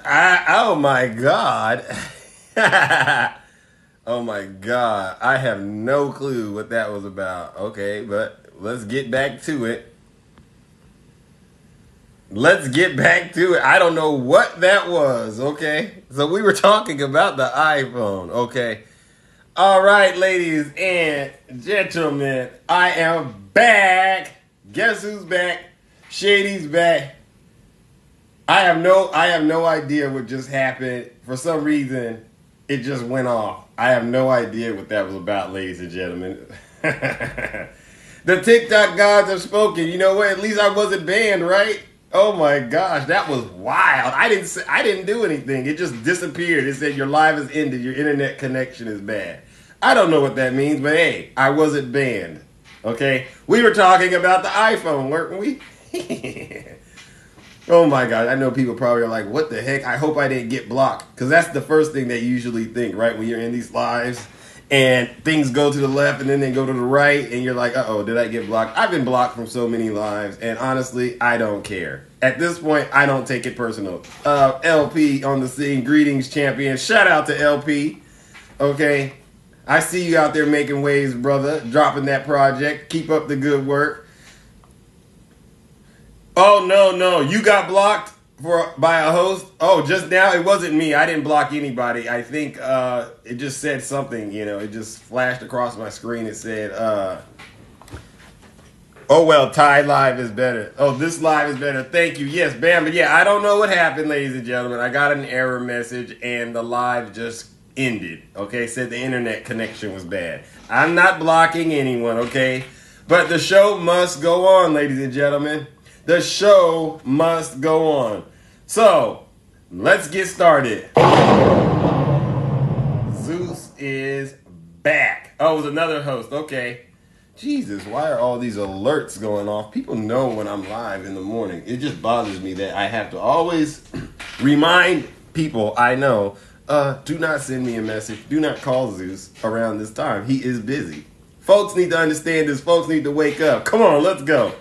Oh my God. Oh my God. I have no clue what that was about. Okay, but let's get back to it. Let's get back to it. I don't know what that was. Okay. So we were talking about the iPhone. Okay. All right, ladies and gentlemen, I am back. Guess who's back? Shady's back. I have no idea what just happened. For some reason, it just went off. I have no idea what that was about, ladies and gentlemen. The TikTok gods have spoken. You know what? At least I wasn't banned, right? Oh my gosh, that was wild. I didn't do anything. It just disappeared. It said your live has ended. Your internet connection is bad. I don't know what that means, but hey, I wasn't banned. Okay? We were talking about the iPhone, weren't we? Oh my God, I know people probably are like, what the heck? I hope I didn't get blocked. Because that's the first thing they usually think, right? When you're in these lives and things go to the left and then they go to the right and you're like, uh-oh, did I get blocked? I've been blocked from so many lives and honestly, I don't care. At this point, I don't take it personal. LP on the scene, greetings champion. Shout out to LP, okay? I see you out there making waves, brother, dropping that project. Keep up the good work. Oh, no, you got blocked by a host? Oh, just now? It wasn't me. I didn't block anybody. I think it just said something, it just flashed across my screen. It said, oh, well, Thai live is better. Oh, this live is better. Thank you. Yes, bam. But yeah, I don't know what happened, ladies and gentlemen. I got an error message and the live just ended. Okay, said the internet connection was bad. I'm not blocking anyone, okay? But the show must go on, ladies and gentlemen. The show must go on. So, let's get started. Zeus is back. Oh, it was another host. Okay. Jesus, why are all these alerts going off? People know when I'm live in the morning. It just bothers me that I have to always remind people I know, do not send me a message. Do not call Zeus around this time. He is busy. Folks need to understand this. Folks need to wake up. Come on, let's go.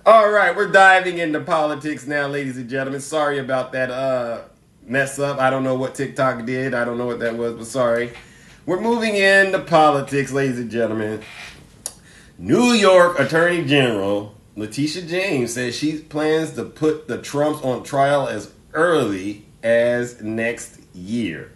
All right, we're diving into politics now, ladies and gentlemen. Sorry about that mess up. I don't know what TikTok did. I don't know what that was, but sorry. We're moving into politics, ladies and gentlemen. New York Attorney General Letitia James says she plans to put the Trumps on trial as early as next year.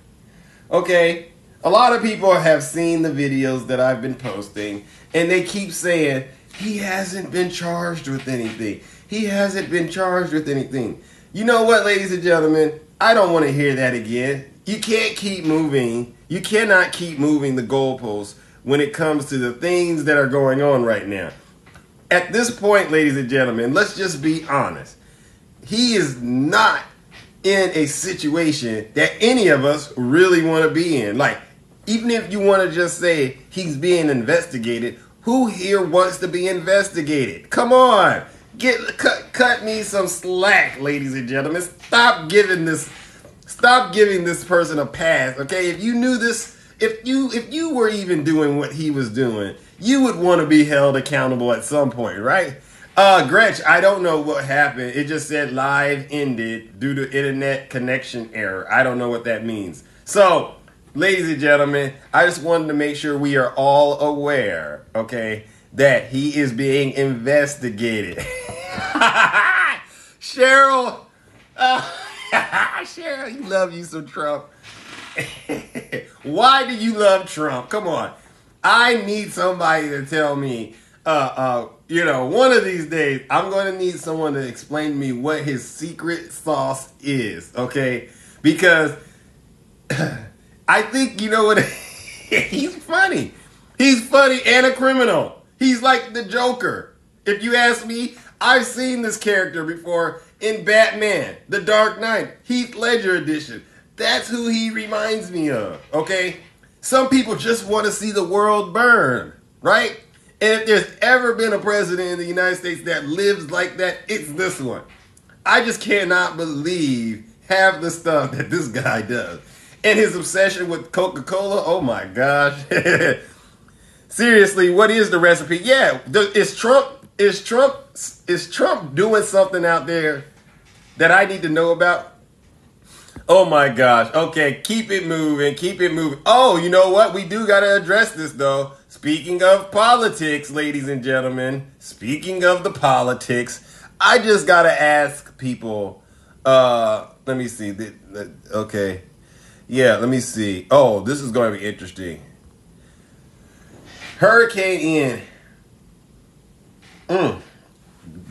Okay, a lot of people have seen the videos that I've been posting, and they keep saying, he hasn't been charged with anything. He hasn't been charged with anything. You know what, ladies and gentlemen? I don't want to hear that again. You can't keep moving. You cannot keep moving the goalposts when it comes to the things that are going on right now. At this point, ladies and gentlemen, let's just be honest. He is not in a situation that any of us really want to be in. Like, even if you want to just say he's being investigated, who here wants to be investigated? Come on. Cut me some slack, ladies and gentlemen. Stop giving this person a pass, okay? If you knew this, if you were even doing what he was doing, you would want to be held accountable at some point, right? Gretch, I don't know what happened. It just said live ended due to internet connection error. I don't know what that means. So, ladies and gentlemen, I just wanted to make sure we are all aware, okay, that he is being investigated. Cheryl, Cheryl, you love you some Trump. Why do you love Trump? Come on. I need somebody to tell me, one of these days, I'm going to need someone to explain to me what his secret sauce is, okay? Because I think, you know what, he's funny. He's funny and a criminal. He's like the Joker. If you ask me, I've seen this character before in Batman, The Dark Knight, Heath Ledger edition. That's who he reminds me of, okay? Some people just want to see the world burn, right? And if there's ever been a president in the United States that lives like that, it's this one. I just cannot believe half the stuff that this guy does. And his obsession with Coca-Cola, oh my gosh. Seriously, what is the recipe? Yeah, is Trump doing something out there that I need to know about? Oh my gosh. Okay, keep it moving. Keep it moving. Oh, you know what? We do got to address this though. Speaking of politics, ladies and gentlemen, speaking of the politics, I just got to ask people, let me see. Okay. Yeah, let me see. Oh, this is going to be interesting. Hurricane Ian.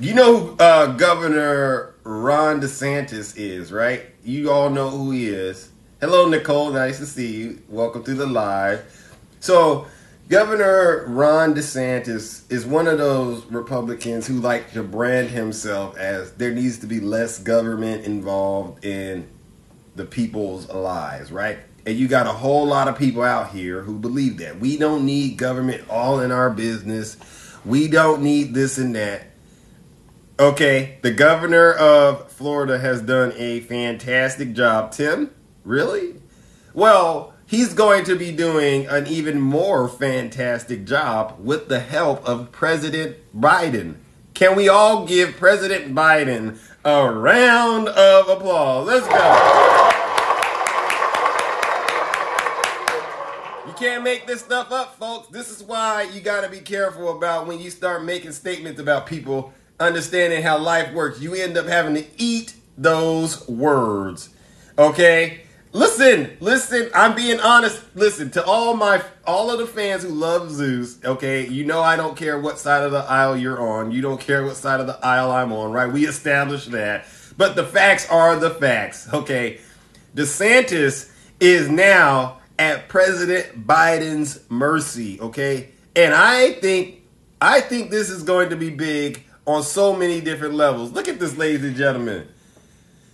You know who Governor Ron DeSantis is, right? You all know who he is. Hello, Nicole. Nice to see you. Welcome to the live. So, Governor Ron DeSantis is one of those Republicans who like to brand himself as there needs to be less government involved in the people's lives, right? And you got a whole lot of people out here who believe that. We don't need government all in our business. We don't need this and that. Okay, the governor of Florida has done a fantastic job. Tim, really? Well, he's going to be doing an even more fantastic job with the help of President Biden. Can we all give President Biden a round of applause? Let's go. You can't make this stuff up, folks. This is why you got to be careful about when you start making statements about people understanding how life works. You end up having to eat those words. Okay? Listen, I'm being honest. Listen, to all of the fans who love Zeus, okay, you know I don't care what side of the aisle you're on. You don't care what side of the aisle I'm on, right? We established that. But the facts are the facts, okay? DeSantis is now at President Biden's mercy, okay? And I think this is going to be big on so many different levels. Look at this, ladies and gentlemen.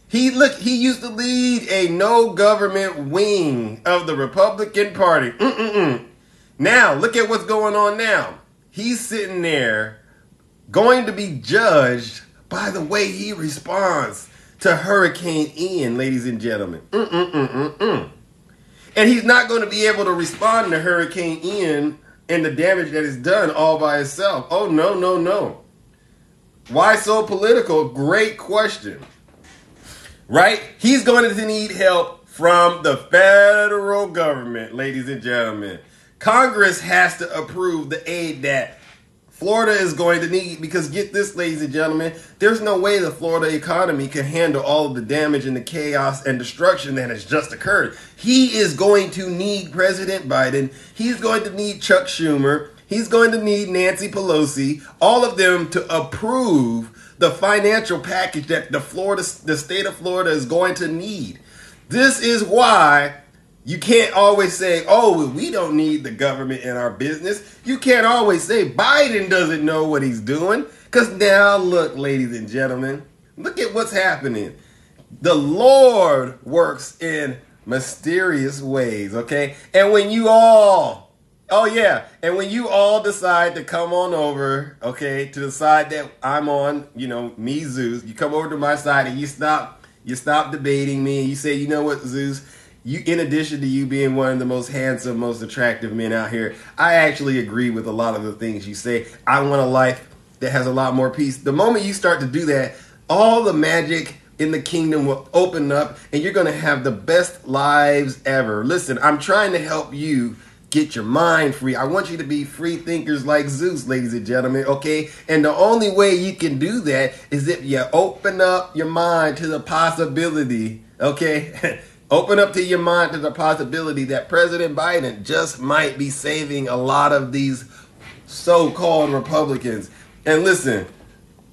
He used to lead a no government wing of the Republican Party. Now, look at what's going on now. He's sitting there going to be judged by the way he responds to Hurricane Ian, ladies and gentlemen. And he's not going to be able to respond to Hurricane Ian and the damage that is done all by himself. Oh, no. Why so political? Great question. Right? He's going to need help from the federal government, ladies and gentlemen. Congress has to approve the aid that Florida is going to need because get this, ladies and gentlemen, there's no way the Florida economy can handle all of the damage and the chaos and destruction that has just occurred. He is going to need President Biden. He's going to need Chuck Schumer. He's going to need Nancy Pelosi, all of them to approve the financial package that the state of Florida is going to need. This is why you can't always say, oh, we don't need the government in our business. You can't always say Biden doesn't know what he's doing. Because now, look, ladies and gentlemen, look at what's happening. The Lord works in mysterious ways, okay? And when you all decide to come on over, okay, to the side that I'm on, me, Zeus, you come over to my side and you stop debating me and you say, you know what, Zeus, in addition to you being one of the most handsome, most attractive men out here, I actually agree with a lot of the things you say. I want a life that has a lot more peace. The moment you start to do that, all the magic in the kingdom will open up and you're going to have the best lives ever. Listen, I'm trying to help you get your mind free. I want you to be free thinkers like Zeus, ladies and gentlemen, okay? And the only way you can do that is if you open up your mind to the possibility, okay? Open up to your mind to the possibility that President Biden just might be saving a lot of these so-called Republicans. And listen,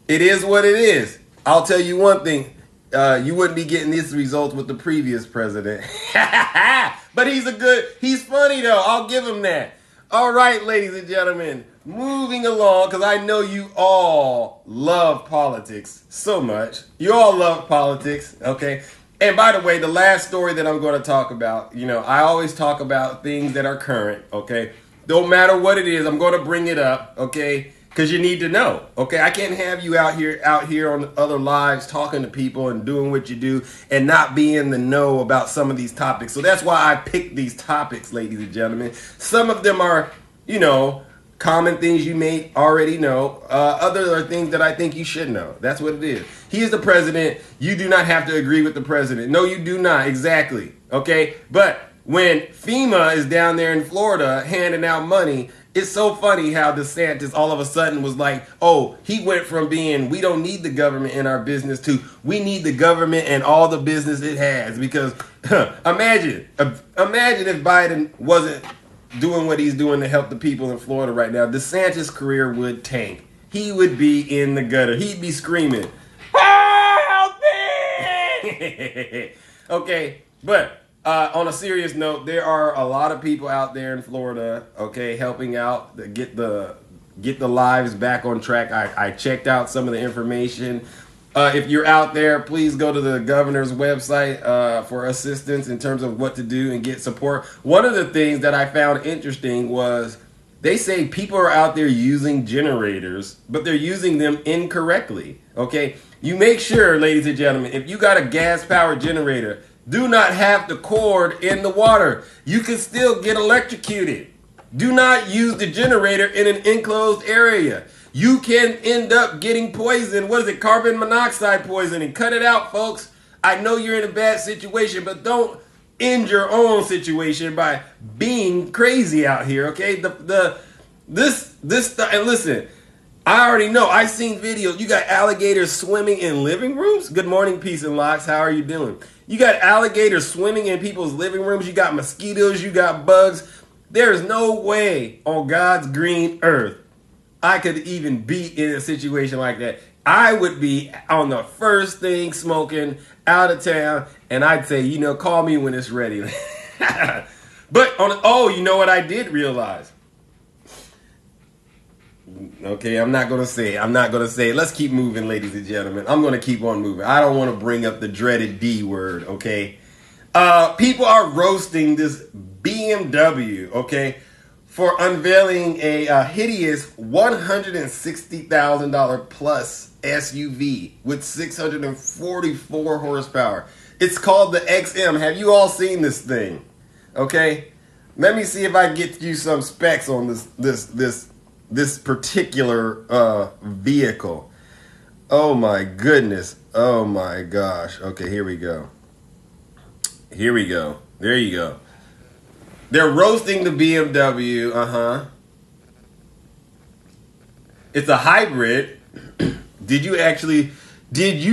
it is what it is. I'll tell you one thing. You wouldn't be getting these results with the previous president. But he's funny though. I'll give him that. All right, ladies and gentlemen, moving along, because I know you all love politics so much. You all love politics, okay? And by the way, the last story that I'm going to talk about, I always talk about things that are current, okay? Don't matter what it is, I'm going to bring it up, okay? Because you need to know, okay? I can't have you out here on other lives talking to people and doing what you do and not be in the know about some of these topics. So that's why I picked these topics, ladies and gentlemen. Some of them are, common things you may already know. Other are things that I think you should know. That's what it is. He is the president. You do not have to agree with the president. No, you do not. Exactly. Okay? But when FEMA is down there in Florida handing out money, it's so funny how DeSantis all of a sudden was like, oh, he went from being, we don't need the government in our business to, we need the government and all the business it has. Because imagine if Biden wasn't doing what he's doing to help the people in Florida right now. DeSantis' career would tank. He would be in the gutter. He'd be screaming, help me! Okay, but on a serious note, there are a lot of people out there in Florida, okay, helping out to get the lives back on track. I checked out some of the information. If you're out there, please go to the governor's website for assistance in terms of what to do and get support. One of the things that I found interesting was they say people are out there using generators, but they're using them incorrectly, okay? You make sure, ladies and gentlemen, if you got a gas-powered generator, do not have the cord in the water. You can still get electrocuted. Do not use the generator in an enclosed area. You can end up getting poisoned. What is it? Carbon monoxide poisoning. Cut it out, folks. I know you're in a bad situation, but don't end your own situation by being crazy out here, okay? This stuff, and listen, I already know. I've seen videos. You got alligators swimming in living rooms. Good morning, Peace and Locks. How are you doing? You got alligators swimming in people's living rooms. You got mosquitoes. You got bugs. There is no way on God's green earth I could even be in a situation like that. I would be on the first thing smoking out of town, and I'd say, you know, call me when it's ready. But you know what I did realize? Okay, I'm not going to say it. Let's keep moving, ladies and gentlemen. I'm going to keep on moving. I don't want to bring up the dreaded D word, okay? People are roasting this BMW, okay, for unveiling a hideous $160,000 plus SUV with 644 horsepower. It's called the XM. Have you all seen this thing? Okay? Let me see if I can get you some specs on this particular vehicle. Oh my goodness. Oh my gosh. Okay, here we go. There you go. They're roasting the BMW. It's a hybrid. Did you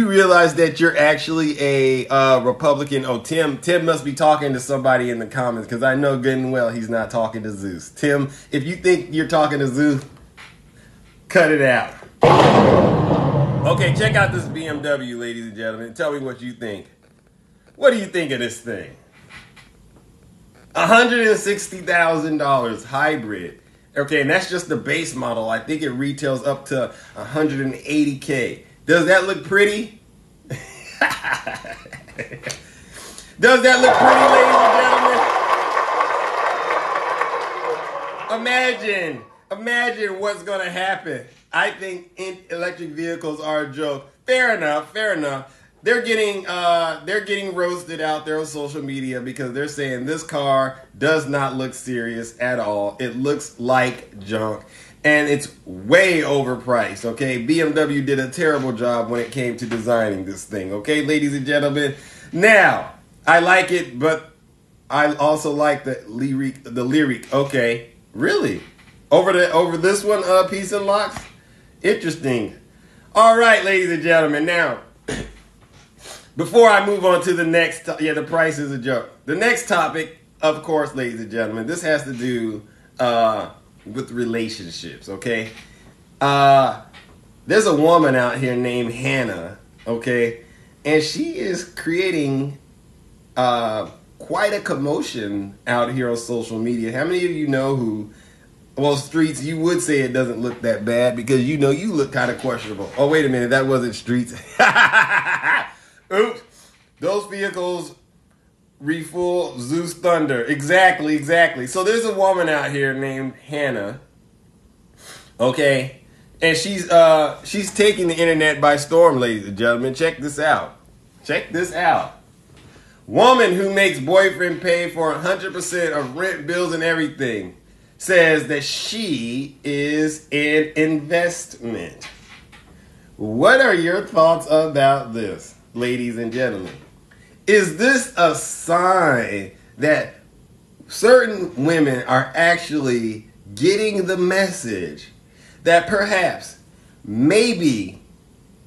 realize that you're actually a Republican? Oh, Tim must be talking to somebody in the comments, because I know good and well he's not talking to Zeus. Tim, if you think you're talking to Zeus, cut it out. Okay, check out this BMW, ladies and gentlemen. Tell me what you think. What do you think of this thing? $160,000 hybrid. Okay, and that's just the base model. I think it retails up to $180K. Does that look pretty? Does that look pretty, ladies and gentlemen? Imagine what's going to happen. I think electric vehicles are a joke. Fair enough. They're getting roasted out there on social media because they're saying this car does not look serious at all. It looks like junk, and it's way overpriced, okay? BMW did a terrible job when it came to designing this thing, okay, ladies and gentlemen? Now, I like it, but I also like the lyric. Okay, really? Over this one, Peace and Locks? Interesting. All right, ladies and gentlemen, now, before I move on to the next, the price is a joke. The next topic, of course, ladies and gentlemen, this has to do with relationships, okay? There's a woman out here named Hanna, okay? And she is creating quite a commotion out here on social media. How many of you know who, well, Streets, you would say it doesn't look that bad because you know you look kind of questionable. Oh, wait a minute, that wasn't Streets. Oops. Those vehicles refuel Zeus Thunder. Exactly. So there's a woman out here named Hanna. Okay. And she's taking the internet by storm, ladies and gentlemen. Check this out. Woman who makes boyfriend pay for 100% of rent, bills, and everything. says that she is an investment. What are your thoughts about this, ladies and gentlemen? Is this a sign that certain women are actually getting the message that perhaps, maybe,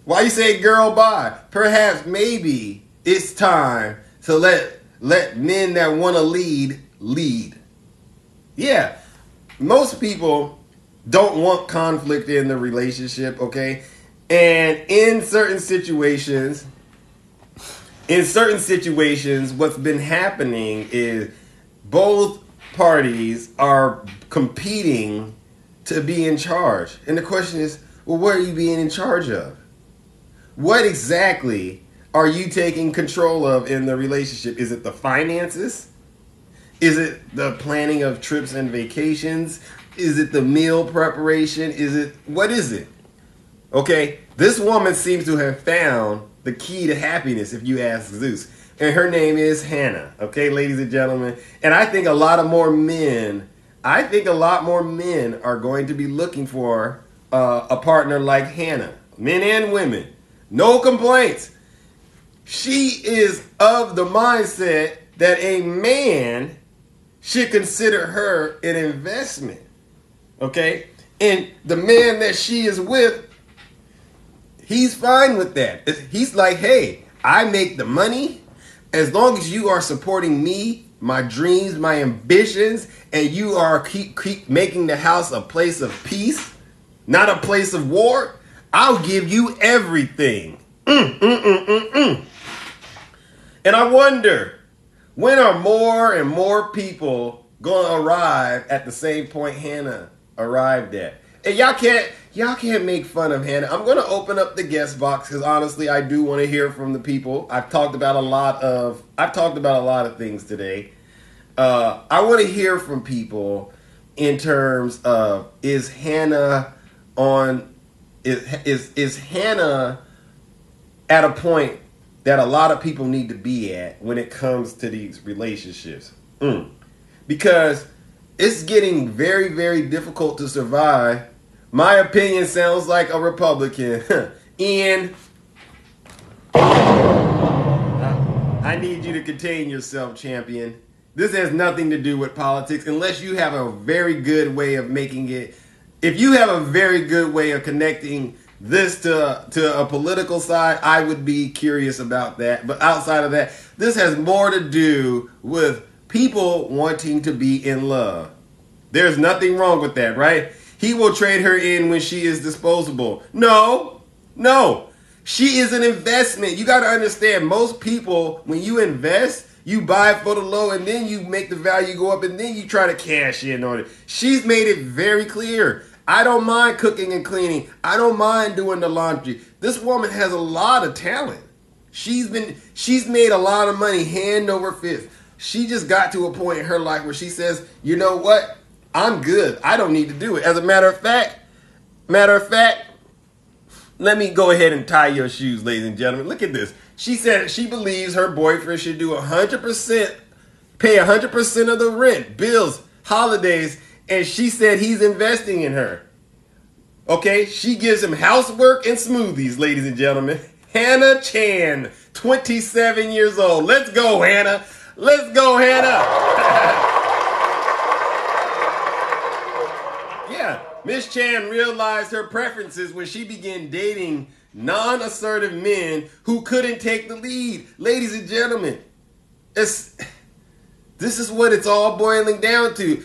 why you say girl bye? Perhaps, maybe it's time to let men that want to lead. Yeah, most people don't want conflict in the relationship, okay? And in certain situations, what's been happening is both parties are competing to be in charge. And the question is, well, what are you being in charge of? What exactly are you taking control of in the relationship? Is it the finances? Is it the planning of trips and vacations? Is it the meal preparation? What is it? Okay, this woman seems to have found the key to happiness, if you ask Zeus. And her name is Hanna. Okay, ladies and gentlemen. And I think a lot more men are going to be looking for a partner like Hanna. Men and women. No complaints. She is of the mindset that a man should consider her an investment. Okay? And the man that she is with, he's fine with that. He's like, hey, I make the money. As long as you are supporting me, my dreams, my ambitions, and you are keep making the house a place of peace, not a place of war, I'll give you everything. And I wonder, when are more and more people going to arrive at the same point Hanna arrived at? And y'all can't make fun of Hanna. I'm going to open up the guest box because honestly, I do want to hear from the people. I've talked about a lot of things today. I want to hear from people in terms of, is Hanna at a point that a lot of people need to be at when it comes to these relationships? Because it's getting very, very difficult to survive. My opinion sounds like a Republican. Ian, I need you to contain yourself, champion. This has nothing to do with politics unless you have a very good way of making it. If you have a very good way of connecting this to a political side, I would be curious about that. But outside of that, this has more to do with people wanting to be in love. There's nothing wrong with that, right? He will trade her in when she is disposable. No. She is an investment. You got to understand, most people, when you invest, you buy it for the low and then you make the value go up and then you try to cash in on it. She's made it very clear. I don't mind cooking and cleaning. I don't mind doing the laundry. This woman has a lot of talent. She's made a lot of money hand over fist. She just got to a point in her life where she says, you know what? I'm good. I don't need to do it. As a matter of fact, let me go ahead and tie your shoes, ladies and gentlemen. Look at this. She said she believes her boyfriend should do 100%, pay 100% of the rent, bills, holidays, and she said he's investing in her. Okay, she gives him housework and smoothies, ladies and gentlemen. Hanna Chan, 27 years old. Let's go, Hanna. Let's go, Hanna. Yeah, Miss Chan realized her preferences when she began dating non-assertive men who couldn't take the lead. Ladies and gentlemen, this is what it's all boiling down to.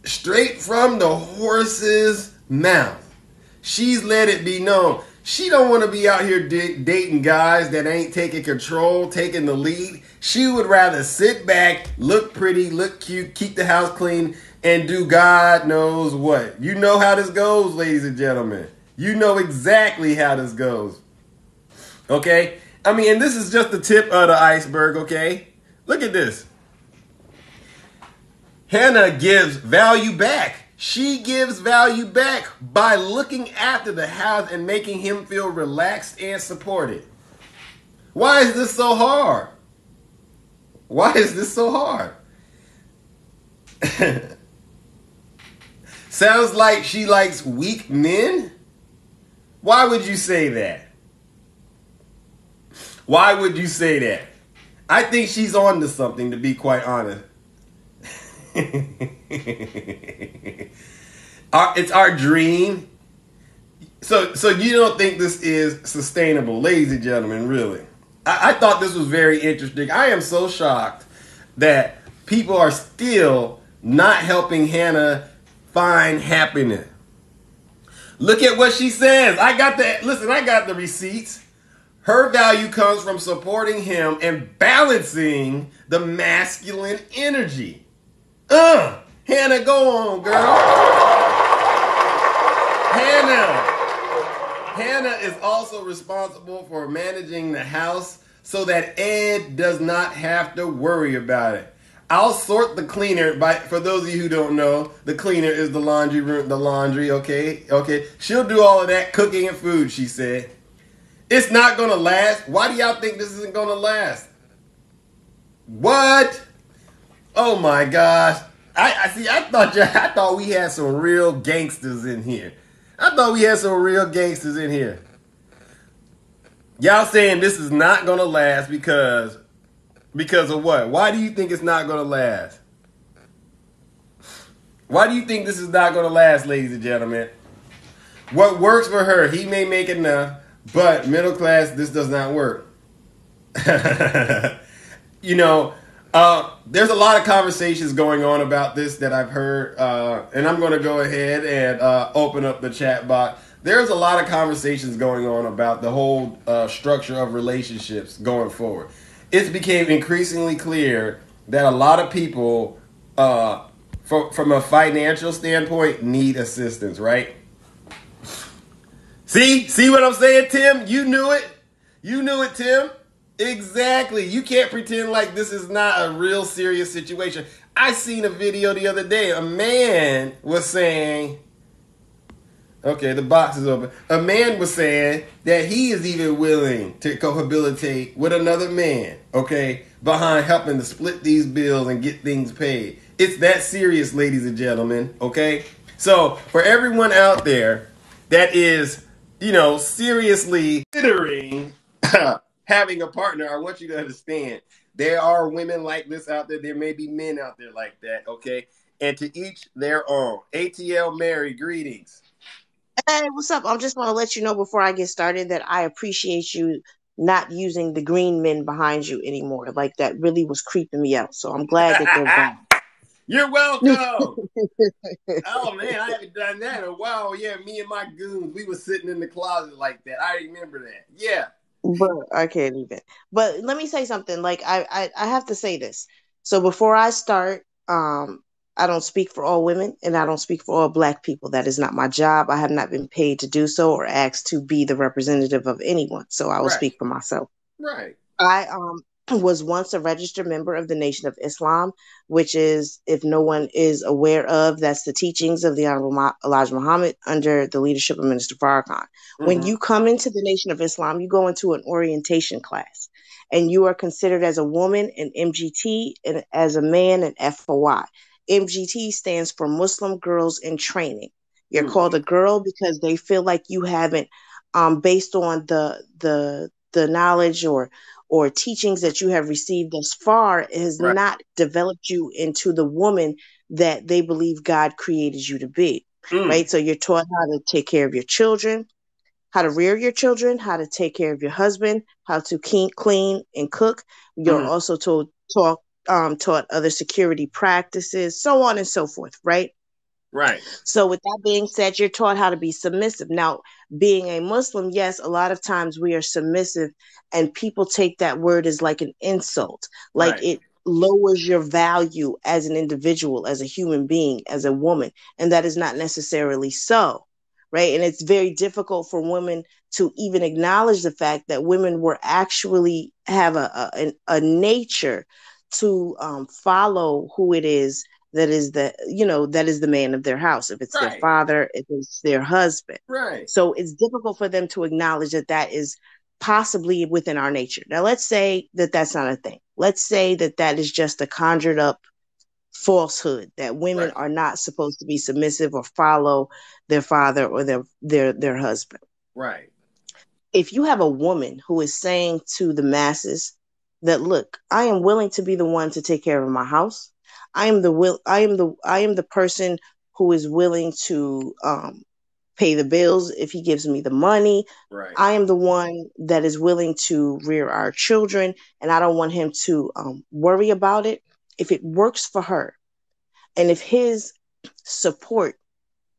Straight from the horse's mouth. She's let it be known. She don't want to be out here dating guys that ain't taking control, taking the lead. She would rather sit back, look pretty, look cute, keep the house clean, and do God knows what. You know how this goes, ladies and gentlemen. You know exactly how this goes. Okay? I mean, and this is just the tip of the iceberg, okay? Look at this. Hanna gives value back. She gives value back by looking after the house and making him feel relaxed and supported. Why is this so hard? Why is this so hard? Sounds like she likes weak men? Why would you say that? Why would you say that? I think she's on to something, to be quite honest. It's our dream. So you don't think this is sustainable, ladies and gentlemen, really? I thought this was very interesting. I am so shocked that people are still not helping Hanna find happiness. Look at what she says. I got the receipts. Her value comes from supporting him and balancing the masculine energy. Hanna, go on, girl. Hanna is also responsible for managing the house so that Ed does not have to worry about it. I'll sort the cleaner for those of you who don't know, the cleaner is the laundry room, okay? She'll do all of that cooking and food, she said. It's not going to last. Why do y'all think this isn't going to last? What? Oh my gosh. I thought we had some real gangsters in here. Y'all saying this is not going to last because of what? Why do you think it's not going to last? Why do you think this is not going to last, ladies and gentlemen? What works for her, he may make enough, but middle class, this does not work. There's a lot of conversations going on about this that I've heard, and I'm going to go ahead and open up the chat box. There's a lot of conversations going on about the whole structure of relationships going forward. It's became increasingly clear that a lot of people, from a financial standpoint, need assistance, right? See what I'm saying, Tim? You knew it, Tim. Exactly. You can't pretend like this is not a real serious situation. I seen a video the other day. A man was saying, okay, the box is open. A man was saying that he is even willing to cohabitate with another man, okay, behind helping to split these bills and get things paid. It's that serious, ladies and gentlemen, okay? So for everyone out there that is, seriously considering having a partner, I want you to understand there are women like this out there. There may be men out there like that, okay? And to each their own. ATL Mary, greetings. Hey, what's up? I just want to let you know before I get started that I appreciate you not using the green men behind you anymore. Like, that really was creeping me out. So I'm glad that they're gone. You're welcome. Oh, man, I haven't done that in a while. Yeah, me and my goons, we were sitting in the closet like that. I remember that. Yeah. But I can't even. But let me say something. Like, I have to say this. So before I start, I don't speak for all women and I don't speak for all Black people. That is not my job. I have not been paid to do so or asked to be the representative of anyone. So I will speak for myself. Right. I was once a registered member of the Nation of Islam, which is, if no one is aware of, that's the teachings of the Honorable Elijah Muhammad under the leadership of Minister Farrakhan. Mm-hmm. When you come into the Nation of Islam, you go into an orientation class, and you are considered as a woman an MGT and as a man an FOI. MGT stands for Muslim Girls in Training. You're called a girl because they feel like you haven't, based on the knowledge or teachings that you have received thus far, has not developed you into the woman that they believe God created you to be, right? So you're taught how to take care of your children, how to rear your children, how to take care of your husband, how to clean and cook. You're also taught other security practices, so on and so forth, right? Right. So with that being said, you're taught how to be submissive. Now, being a Muslim, yes, a lot of times we are submissive and people take that word as like an insult. Like it lowers your value as an individual, as a human being, as a woman. And that is not necessarily so, right? And it's very difficult for women to even acknowledge the fact that women were actually have a nature to follow who it is that is the man of their house, if it's their father, if it's their husband. Right. So it's difficult for them to acknowledge that is possibly within our nature. Now, let's say that that's not a thing. Let's say that is just a conjured up falsehood that women Right. are not supposed to be submissive or follow their father or their husband. Right. If you have a woman who is saying to the masses that, look, I am willing to be the one to take care of my house. I am the person who is willing to pay the bills if he gives me the money. Right. I am the one that is willing to rear our children, and I don't want him to worry about it. If it works for her, and if his support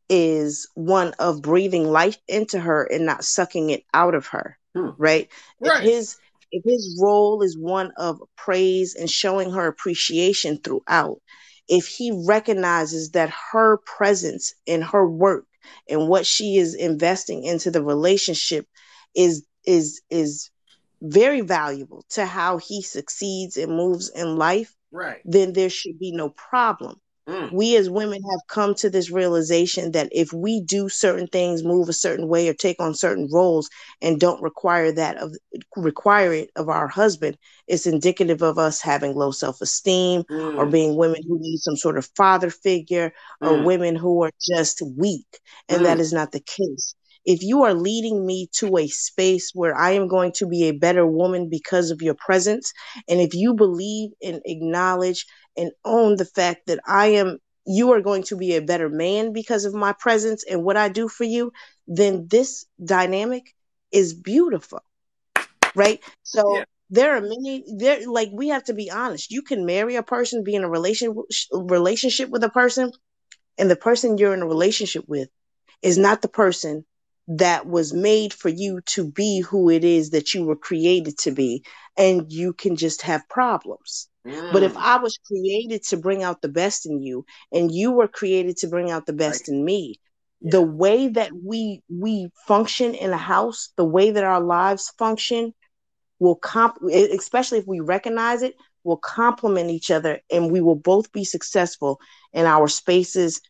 is one of breathing life into her and not sucking it out of her, Hmm. right? If Right. his role is one of praise and showing her appreciation throughout, if he recognizes that her presence and her work and what she is investing into the relationship is very valuable to how he succeeds and moves in life, Right. then there should be no problem. Mm. We as women have come to this realization that if we do certain things, move a certain way, or take on certain roles and don't require it of our husband, it's indicative of us having low self-esteem or Mm. being women who need some sort of father figure or Mm. women who are just weak. And Mm. that is not the case. If you are leading me to a space where I am going to be a better woman because of your presence, and if you believe and acknowledge and own the fact that you are going to be a better man because of my presence and what I do for you, then this dynamic is beautiful, right? Yeah. So like, we have to be honest. You can marry a person, be in a relationship with a person, and the person you're in a relationship with is not the person that was made for you to be who it is that you were created to be, and you can just have problems. But if Mm. I was created to bring out the best in you, and you were created to bring out the Right. best in me, the Yeah. way that we function in a house, the way that our lives function especially if we recognize it, will complement each other, and we will both be successful in our spaces,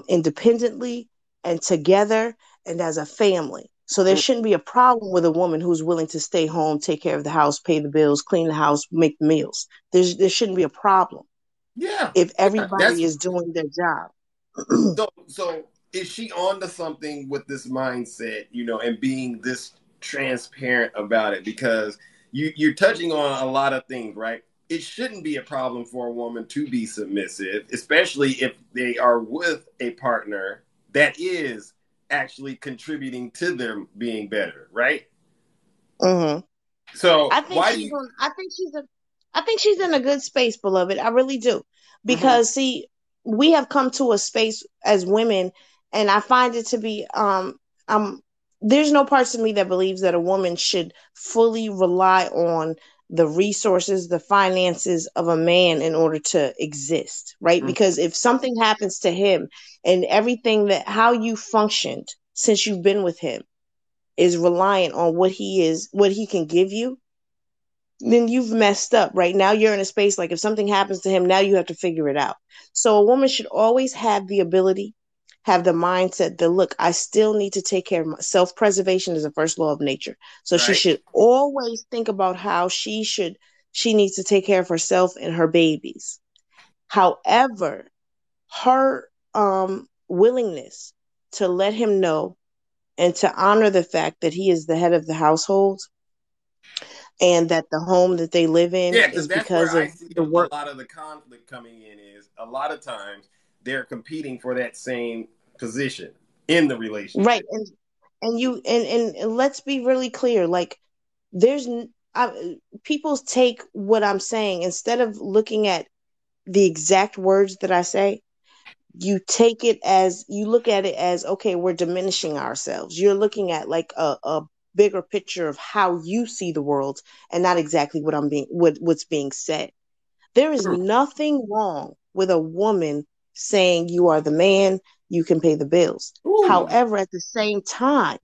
independently and together and as a family. So there Mm. shouldn't be a problem with a woman who's willing to stay home, take care of the house, pay the bills, clean the house, make the meals. There shouldn't be a problem Yeah. if Yeah. everybody That's is doing their job. so. Is she on to something with this mindset, and being this transparent about it? Because you're touching on a lot of things, right? It shouldn't be a problem for a woman to be submissive, especially if they are with a partner that is actually contributing to them being better, right? Hmm. So I think why do she's you? on. I think she's in a good space, beloved. I really do, Mhm. because see, we have come to a space as women, and I find it to be um. There's no parts of me that believes that a woman should fully rely on the resources, the finances of a man in order to exist, right? Mhm. Because if something happens to him and everything that how you functioned since you've been with him is reliant on what he can give you, then you've messed up. Right now, you're in a space like if something happens to him, now you have to figure it out. So a woman should always have the ability, have the mindset that, look, I still need to take care of myself. Self-preservation is the first law of nature. So she Right. should always think about how she needs to take care of herself and her babies. However, her willingness to let him know and to honor the fact that he is the head of the household and that the home that they live in Yeah, because is that's where because I of see the a work. lot of the conflict coming in. Is a lot of times they're competing for that same position in the Right. relationship. And you and let's be really clear, like, there's people take what I'm saying, instead of looking at the exact words that I say, you look at it as, okay, we're diminishing ourselves. You're looking at like a bigger picture of how you see the world, and not exactly what's being said. There is Hmm. nothing wrong with a woman saying, you are the man, you can pay the bills. Ooh, However, at the same time,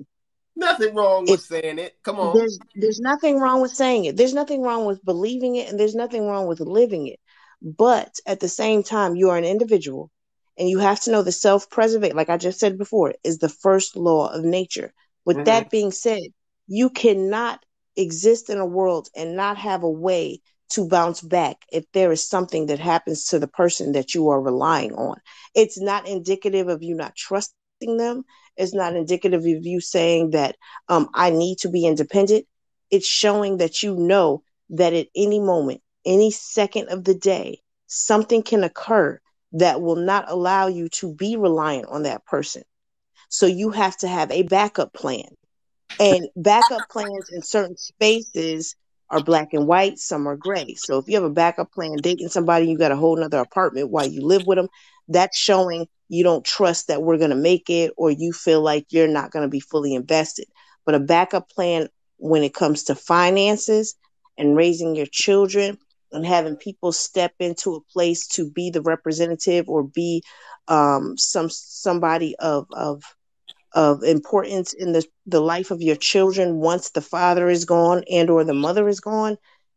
nothing wrong with if saying it. Come on. there's nothing wrong with saying it, there's nothing wrong with believing it, and there's nothing wrong with living it. But at the same time, you are an individual, and you have to know the self-preservation, like I just said before, is the first law of nature. With Hmm. that being said, you cannot exist in a world and not have a way to bounce back if there is something that happens to the person that you are relying on. It's not indicative of you not trusting them. It's not indicative of you saying that I need to be independent. It's showing that you know that at any moment, any second of the day, something can occur that will not allow you to be reliant on that person. So you have to have a backup plan. And backup plans in certain spaces are black and white, some are gray. So if you have a backup plan dating somebody, you got a whole nother apartment while you live with them, that's showing you don't trust that we're going to make it, or you feel like you're not going to be fully invested. But a backup plan when it comes to finances and raising your children and having people step into a place to be the representative or be somebody of importance in the life of your children once the father is gone and or the mother is gone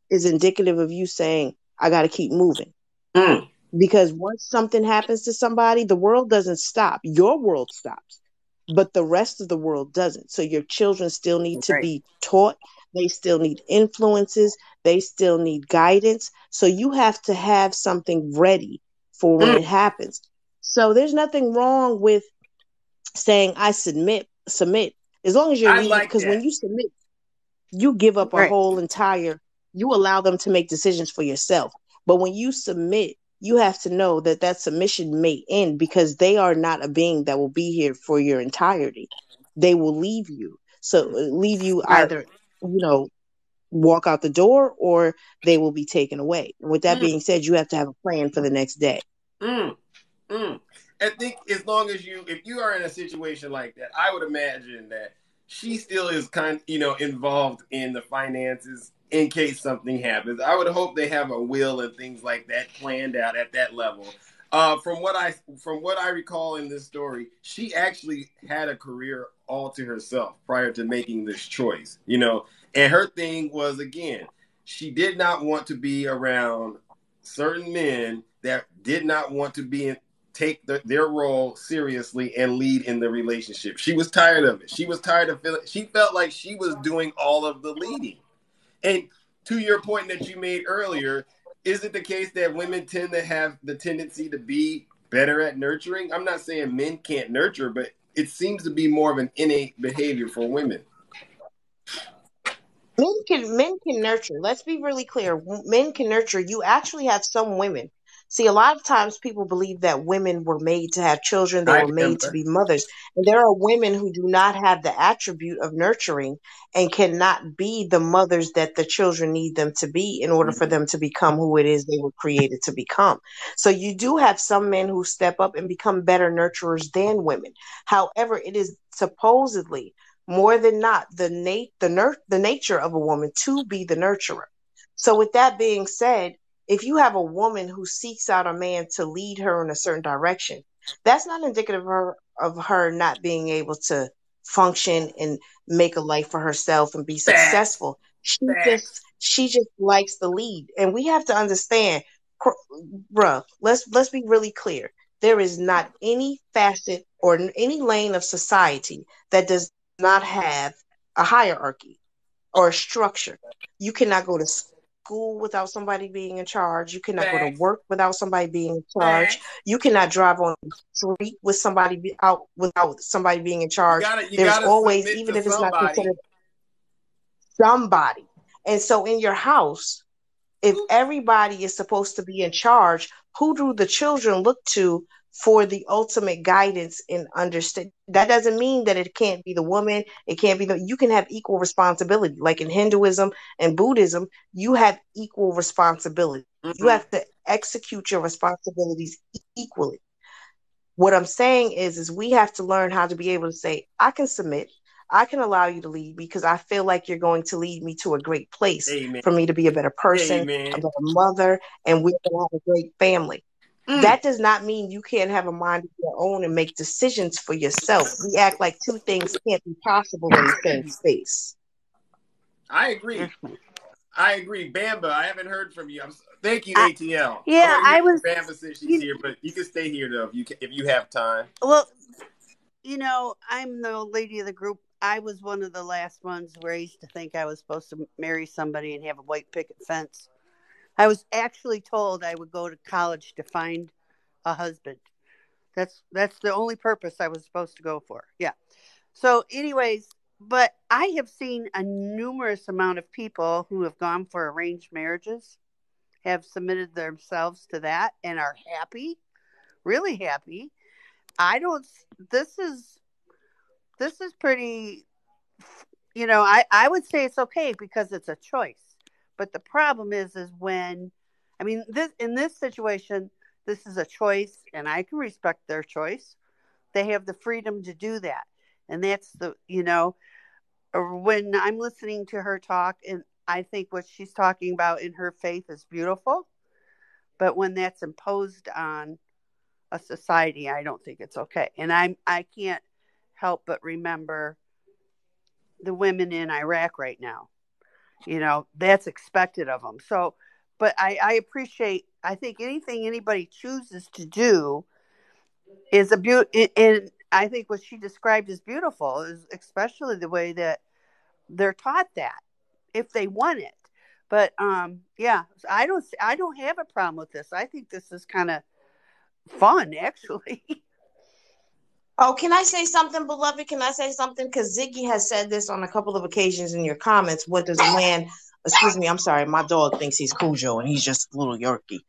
is indicative of you saying, I got to keep moving. Mm. Because once something happens to somebody, the world doesn't stop. Your world stops, but the rest of the world doesn't. So your children still need to Right. be taught. They still need influences. They still need guidance. So you have to have something ready for when it Mm. happens. So there's nothing wrong with saying I submit, as long as you're I leading, like because when that. you submit, you give up a Right. whole entire, you allow them to make decisions for yourself. But when you submit, you have to know that that submission may end because they are not a being that will be here for your entirety. They will leave you. So leave you Right. either, walk out the door, or they will be taken away. And with that Mm. being said, you have to have a plan for the next day. Mm. Mm. I think as long as if you are in a situation like that, I would imagine that she still is involved in the finances in case something happens. I would hope they have a will and things like that planned out at that level. From what I recall in this story, she actually had a career all to herself prior to making this choice. And her thing was, again, she did not want to be around certain men that did not want to take their role seriously and lead in the relationship. She was tired of it. She was tired of feeling. She felt like she was doing all of the leading. And to your point that you made earlier, is it the case that women tend to have the tendency to be better at nurturing? I'm not saying men can't nurture, but it seems to be more of an innate behavior for women. Men can nurture. Let's be really clear. Men can nurture. You actually have some women. See, a lot of times people believe that women were made to have children, they I were made to remember. be mothers. And there are women who do not have the attribute of nurturing and cannot be the mothers that the children need them to be in order for them to become who it is they were created to become. So you do have some men who step up and become better nurturers than women. However, it is supposedly more than not the nature of a woman to be the nurturer. So with that being said, if you have a woman who seeks out a man to lead her in a certain direction, that's not indicative of her not being able to function and make a life for herself and be Facts. successful. She just Facts. she just likes the lead. And we have to understand, bruh, let's be really clear. There is not any facet or any lane of society that does not have a hierarchy or a structure. You cannot go to school without somebody being in charge. You cannot go to Facts. work without somebody being in charge. Facts. You cannot drive on the street with out without somebody being in You charge. gotta you There's gotta always, submit even to if it's not somebody. considered, somebody. And so in your house, if everybody is supposed to be in charge, who do the children look to for the ultimate guidance and understand? That doesn't mean that it can't be the woman. It can't be you can have equal responsibility. Like in Hinduism and Buddhism, you have equal responsibility. You Mm-hmm. have to execute your responsibilities equally. What I'm saying is we have to learn how to be able to say, I can submit. I can allow you to lead because I feel like you're going to lead me to a great place Amen. for me to be a better person, a Amen. better mother, and we're going to have a great family. Mm. That does not mean you can't have a mind of your own and make decisions for yourself. We act like two things can't be possible in the same space. I agree. Mhm. I agree. Bamba, I haven't heard from you. Thank you, I, ATL. I yeah, want to hear I was. from Bamba since she's You, here, but you can stay here though if you have time. well, I'm the old lady of the group. I was one of the last ones raised to think I was supposed to marry somebody and have a white picket fence. I was actually told I would go to college to find a husband. That's the only purpose I was supposed to go for. Yeah. So, anyways, but I have seen a numerous amount of people who have gone for arranged marriages, have submitted themselves to that, and are happy, really happy. I don't. This is pretty. I would say it's okay because it's a choice. But the problem is when, I mean, this in this situation, this is a choice, and I can respect their choice. They have the freedom to do that, and that's or when I'm listening to her talk, and I think what she's talking about in her faith is beautiful, but when that's imposed on a society, I don't think it's okay. And I can't help but remember the women in Iraq right now. That's expected of them. So, but I appreciate. I think anything anybody chooses to do is a beauty, and I think what she described is beautiful. Is especially the way that they're taught that if they want it. But yeah, I don't have a problem with this. I think this is kind of fun, actually. Oh, can I say something, beloved? Can I say something? Because Ziggy has said this on a couple of occasions in your comments. What does a man, excuse me, I'm sorry, my dog thinks he's Cujo and he's just a little Yorkie.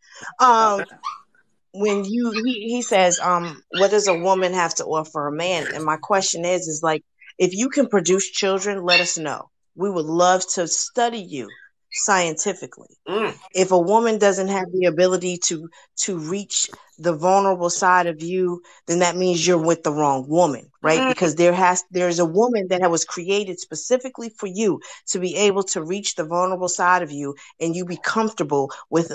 When he says, what does a woman have to offer a man? And my question is like, if you can produce children, let us know. We would love to study you scientifically. If a woman doesn't have the ability to reach the vulnerable side of you, then that means you're with the wrong woman, right? Because there's a woman that was created specifically for you to be able to reach the vulnerable side of you, and you be comfortable with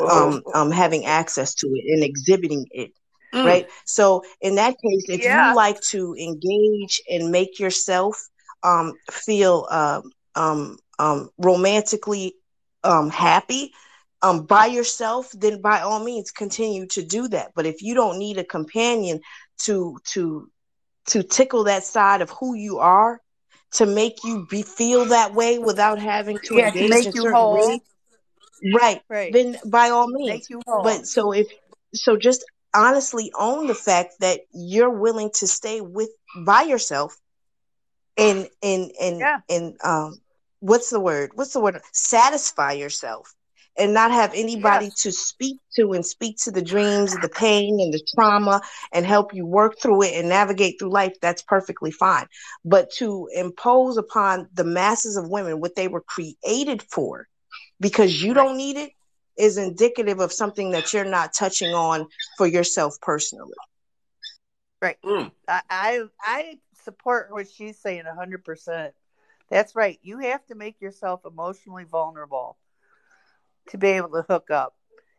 having access to it and exhibiting it. Right. So in that case, if you Yeah. like to engage and make yourself feel romantically happy by yourself, then by all means continue to do that. But if you don't need a companion to tickle that side of who you are, to make you feel that way without having to Yeah, to engage make in you certain whole. ways, right, Right. then by all Make means. you whole. But so just honestly own the fact that you're willing to stay by yourself and Yeah. what's the word, satisfy yourself and not have anybody Yes. to speak to the dreams, the pain and the trauma, and help you work through it and navigate through life. That's perfectly fine. But to impose upon the masses of women what they were created for because you Right. don't need it is indicative of something that you're not touching on for yourself personally. Right. I support what she's saying 100%. That's right. You have to make yourself emotionally vulnerable to be able to hook up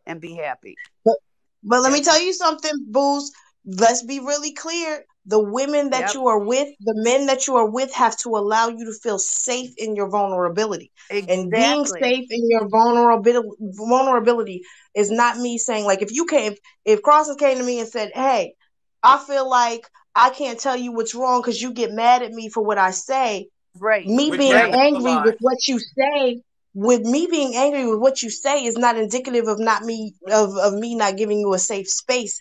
and be happy. But let me That's tell you something, Booze. Let's be really clear. The women that Yep. you are with, the men that you are with, have to allow you to feel safe in your vulnerability. And being Exactly. safe in your vulnerability is not me saying, like, if Crosses came to me and said, "Hey, I feel like I can't tell you what's wrong because you get mad at me for what I say," Right. me Which being Right. happens a angry with lot. what you say with me being angry with what you say is not indicative of not me of me not giving you a safe space.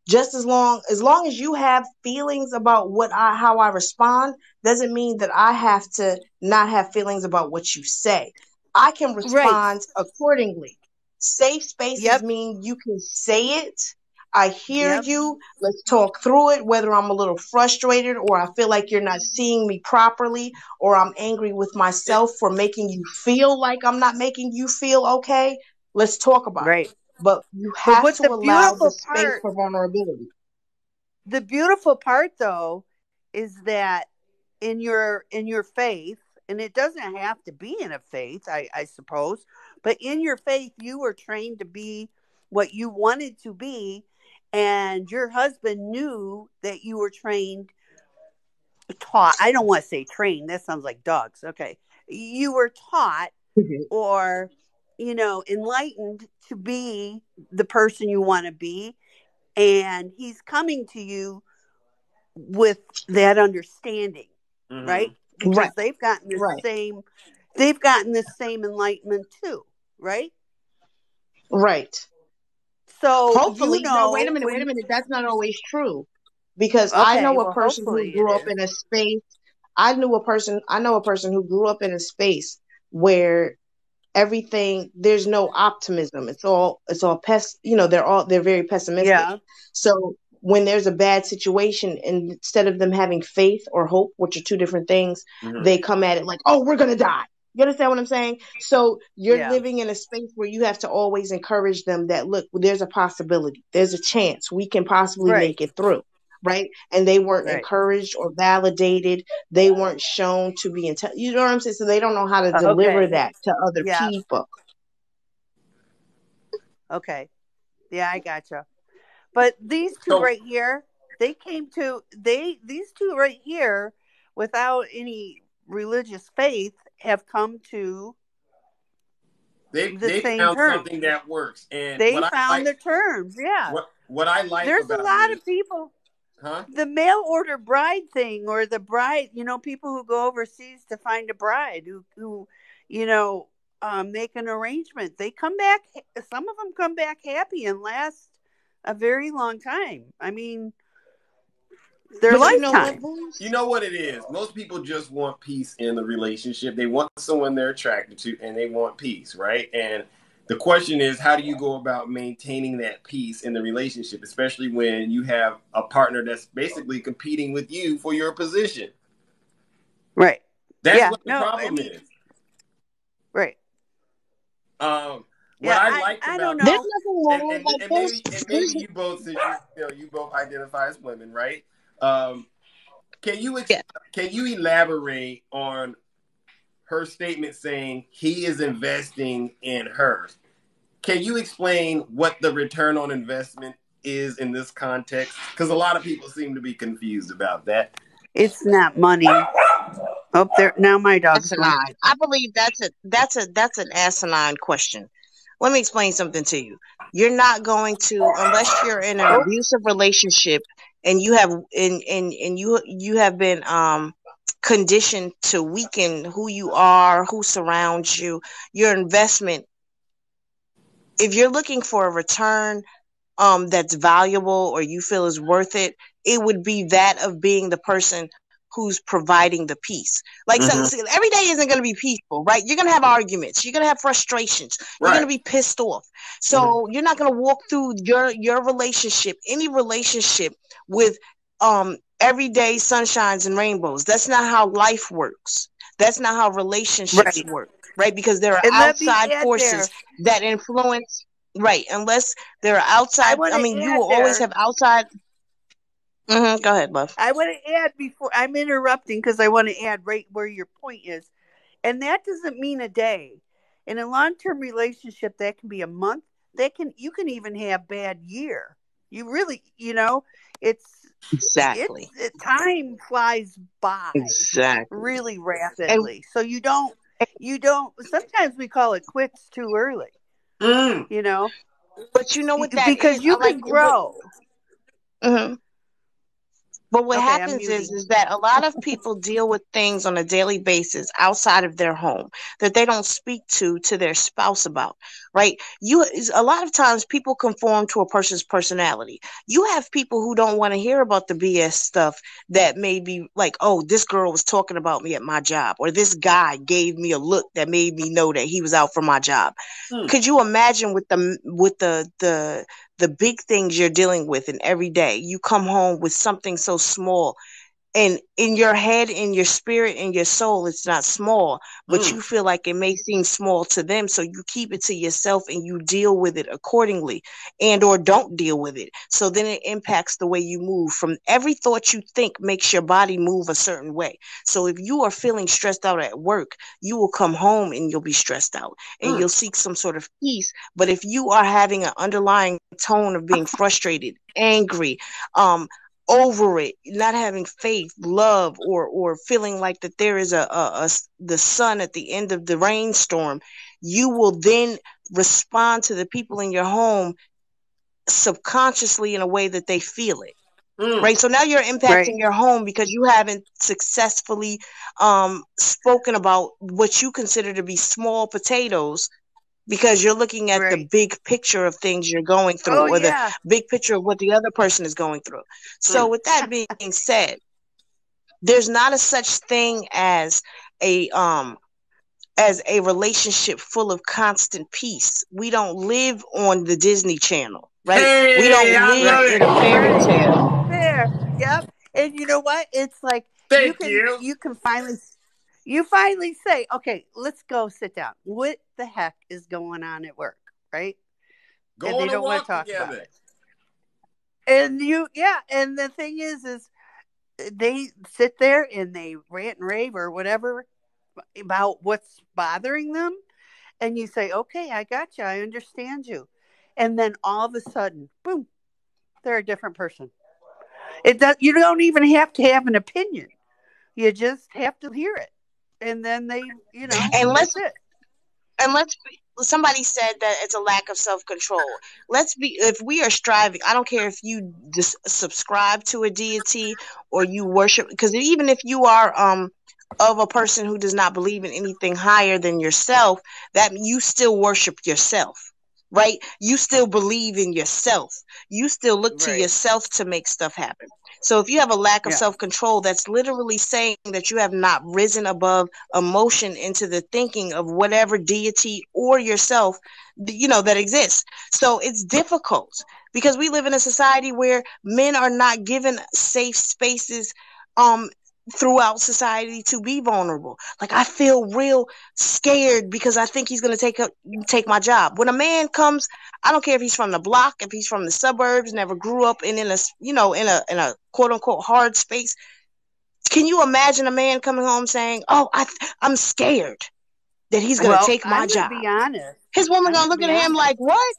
Just as long as you have feelings about how I respond, doesn't mean that I have to not have feelings about what you say. I can Right. respond accordingly. Safe spaces Yep. mean you can say it. I hear Yep. you. Let's talk through it, whether I'm a little frustrated or I feel like you're not seeing me properly or I'm angry with It, myself for making you feel like I'm not making you feel okay. Let's talk about it. Right. But you But have what to the allow the beautiful space part for vulnerability. the beautiful part though is that in your faith, and it doesn't have to be in a faith, I suppose, but in your faith you were trained to be what you wanted to be, and your husband knew that you were taught. I don't want to say trained, that sounds like dogs. Okay, you were taught or enlightened to be the person you want to be, and he's coming to you with that understanding, right? mm-hmm. Right, Because right. they've gotten the same enlightenment too, right? Right. So Hopefully, no, wait a minute, wait a minute. That's not always true, because I okay, know a well, person who hopefully it grew up is. in a space. I know a person who grew up in a space where everything, there's no optimism. It's all they're very pessimistic. Yeah, So when there's a bad situation, and instead of them having faith or hope, which are two different things, Mhm. they come at it like, oh, we're gonna die. You understand what I'm saying? So you're yeah, living in a space where you have to always encourage them that, look, there's a possibility, there's a chance we can possibly right, make it through. Right. And they weren't right. encouraged or validated. They weren't shown to be you know what I'm saying? So they don't know how to deliver Okay, that to other yeah, people. okay, yeah, I gotcha. But these two So right here, these two right here, without any religious faith, have come to the they same found terms. something that works, and They found the terms. Yeah, what I like there's a about lot of this, people. huh? The mail order bride thing, or the bride, people who go overseas to find a bride, who you know make an arrangement. They come back. Some of them come back happy and last a very long time. I mean, their But you know what, lifetime. You Bruce? know what it is. Most people just want peace in the relationship. They want someone they're attracted to, and they want peace, right? And the question is, how do you go about maintaining that peace in the relationship, especially when you have a partner that's basically competing with you for your position? Right. That's Yeah. what the No, I problem mean, is. right. What Yeah. I I liked I don't about There's know. this, nothing and, wrong. and, Like and maybe there's you both, since you both identify as women, right? Can you yeah. can you elaborate on her statement saying he is investing in her? Can you explain what the return on investment is in this context? Because a lot of people seem to be confused about that. It's not money. Oh, there now my dog's going. Asinine. I believe that's an asinine question. Let me explain something to you. You're not going to, unless you're in an Oh, abusive relationship and you have been conditioned to weaken who you are, who surrounds you, your investment. If you're looking for a return that's valuable or you feel is worth it, it would be that of being the person who's providing the peace. Like, so, Mm-hmm. so every day isn't going to be peaceful, right? You're going to have arguments, you're going to have frustrations, you're going Right. to be pissed off. Mm-hmm. So you're not going to walk through your relationship, any relationship, with everyday sunshines and rainbows. That's not how life works. That's not how relationships right. work, right? Because there are And let me outside add forces there. that influence. Right, unless there are I outside. want I to mean, you add will always there. have outside. Go ahead, love. I want to add before I'm interrupting because I want to add right where your point is. And that doesn't mean a day. In a long-term relationship, that can be a month. You can even have bad year. You really, it's Exactly. time flies by Exactly. really And rapidly. So you don't sometimes we call it quits too early, Mm. you know, but you know what that is? because I you like can what. grow. Mhm. But what Okay, I'm happens muting. is that a lot of people deal with things on a daily basis outside of their home that they don't speak to their spouse about, right? A lot of times people conform to a person's personality. You have people who don't want to hear about the BS stuff that may be like, oh, this girl was talking about me at my job, or this guy gave me a look that made me know that he was out for my job. Mm. Could you imagine with the big things you're dealing with, and every day you come home with something so small, and in your head, in your spirit, in your soul, it's not small, but Mm. you feel like it may seem small to them, so you keep it to yourself and you deal with it accordingly, and or don't deal with it. So then it impacts the way you move. From every thought you think makes your body move a certain way. So if you are feeling stressed out at work, you will come home and you'll be stressed out and Mm. you'll seek some sort of peace. But if you are having an underlying tone of being frustrated, angry, over it, not having faith, love, or feeling like that there is the sun at the end of the rainstorm, you will then respond to the people in your home subconsciously in a way that they feel it. Mm. Right. So now you're Right. impacting your home because you haven't successfully spoken about what you consider to be small potatoes because you're looking at the Right. big picture of things you're going through, Oh or the yeah. big picture of what the other person is going through. So with that being said, there's not a such thing a as a relationship full of constant peace. We don't live on the Disney Channel, right? We Hey, don't I live love Right. in a it. fairy Right. tale. There. Yep. And you know what? It's like Thank you. you can finally you finally say, okay, let's go sit down. What the heck is going on at work? Right? And Go they on a don't want to walk talk about together. it. And and the thing is they sit there and they rant and rave or whatever about what's bothering them. And you say, okay, I got you. I understand you. And then all of a sudden, boom, they're a different person. It does. You don't even have to have an opinion. You just have to hear it, and then And that's it. let's somebody said that it's a lack of self-control. Let's be If we are striving, I don't care if you just subscribe to a deity or you worship, because even if you are of a person who does not believe in anything higher than yourself, that you still worship yourself, right? You still believe in yourself. You still look to Right. yourself to make stuff happen. So if you have a lack of Yeah. self-control, that's literally saying that you have not risen above emotion into the thinking of whatever deity or yourself that exists. So it's difficult because we live in a society where men are not given safe spaces um throughout society to be vulnerable. Like, I feel real scared because I think he's going to take my job. When a man comes, I don't care if he's from the block, if he's from the suburbs, never grew up in a in a quote unquote hard space. Can you imagine a man coming home saying, "Oh, I'm scared that he's gonna Well, take my I'm going to job"? be honest. His woman I'm gonna going to look be at him honest. like, "What?"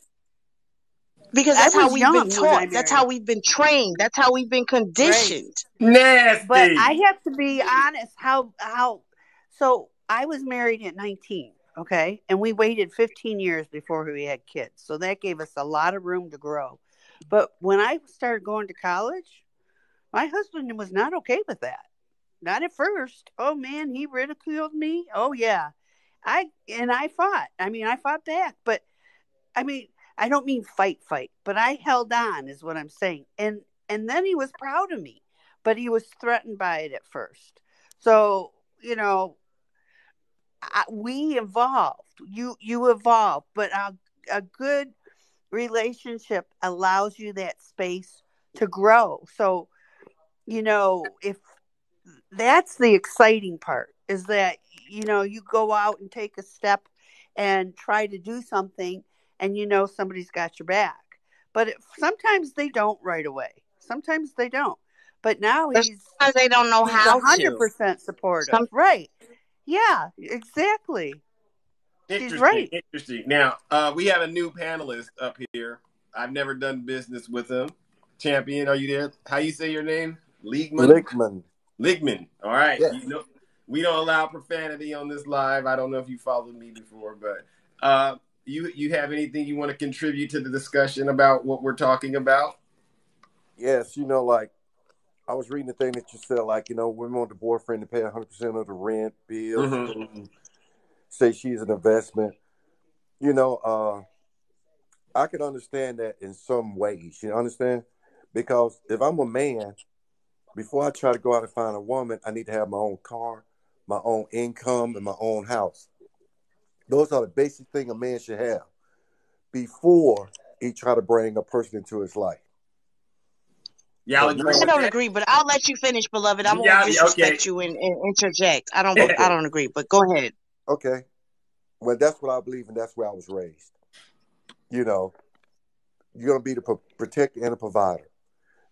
Because I that's how was we've been young when taught. I That's how married. we've been trained. That's how we've been Right. conditioned. But Nasty. I have to be honest. How? So I was married at 19. Okay, and we waited 15 years before we had kids, so that gave us a lot of room to grow. But when I started going to college, my husband was not okay with that. Not at first. Oh man, he ridiculed me. Oh yeah. I fought. I mean, I fought back, but I mean, I don't mean fight, but I held on is what I'm saying. And then he was proud of me, but he was threatened by it at first. So, we evolved. You evolved, but a good relationship allows you that space to grow. So, if that's the exciting part is that you go out and take a step and try to do something and somebody's got your back, but sometimes they don't right away, sometimes they don't, but now But he's sometimes they don't know he's a how hundred to. percent supportive, Some right? Yeah, exactly. She's Interesting. right. Interesting. Now, we have a new panelist up here. I've never done business with him. Champion, are you there? How you say your name? Leegman? Lickman. Ligman. All right. Yes. We don't allow profanity on this live. I don't know if you followed me before, but you have anything you want to contribute to the discussion about what we're talking about? Yes, like I was reading the thing that you said, like, women want the boyfriend to pay 100% of the rent, bills, Mm-hmm. food, say she's an investment. You know, I can understand that in some ways, you understand? Because if I'm a man, before I try to go out and find a woman, I need to have my own car, my own income, and my own house. Those are the basic things a man should have before he try to bring a person into his life. Y'all But agree I with don't that? agree, but I'll let you finish, beloved. I won't Yeah. Okay. disrespect you and interject. I okay, don't agree, but go ahead. okay. Well, that's what I believe, and that's where I was raised. You know, you're gonna be the protector and a provider.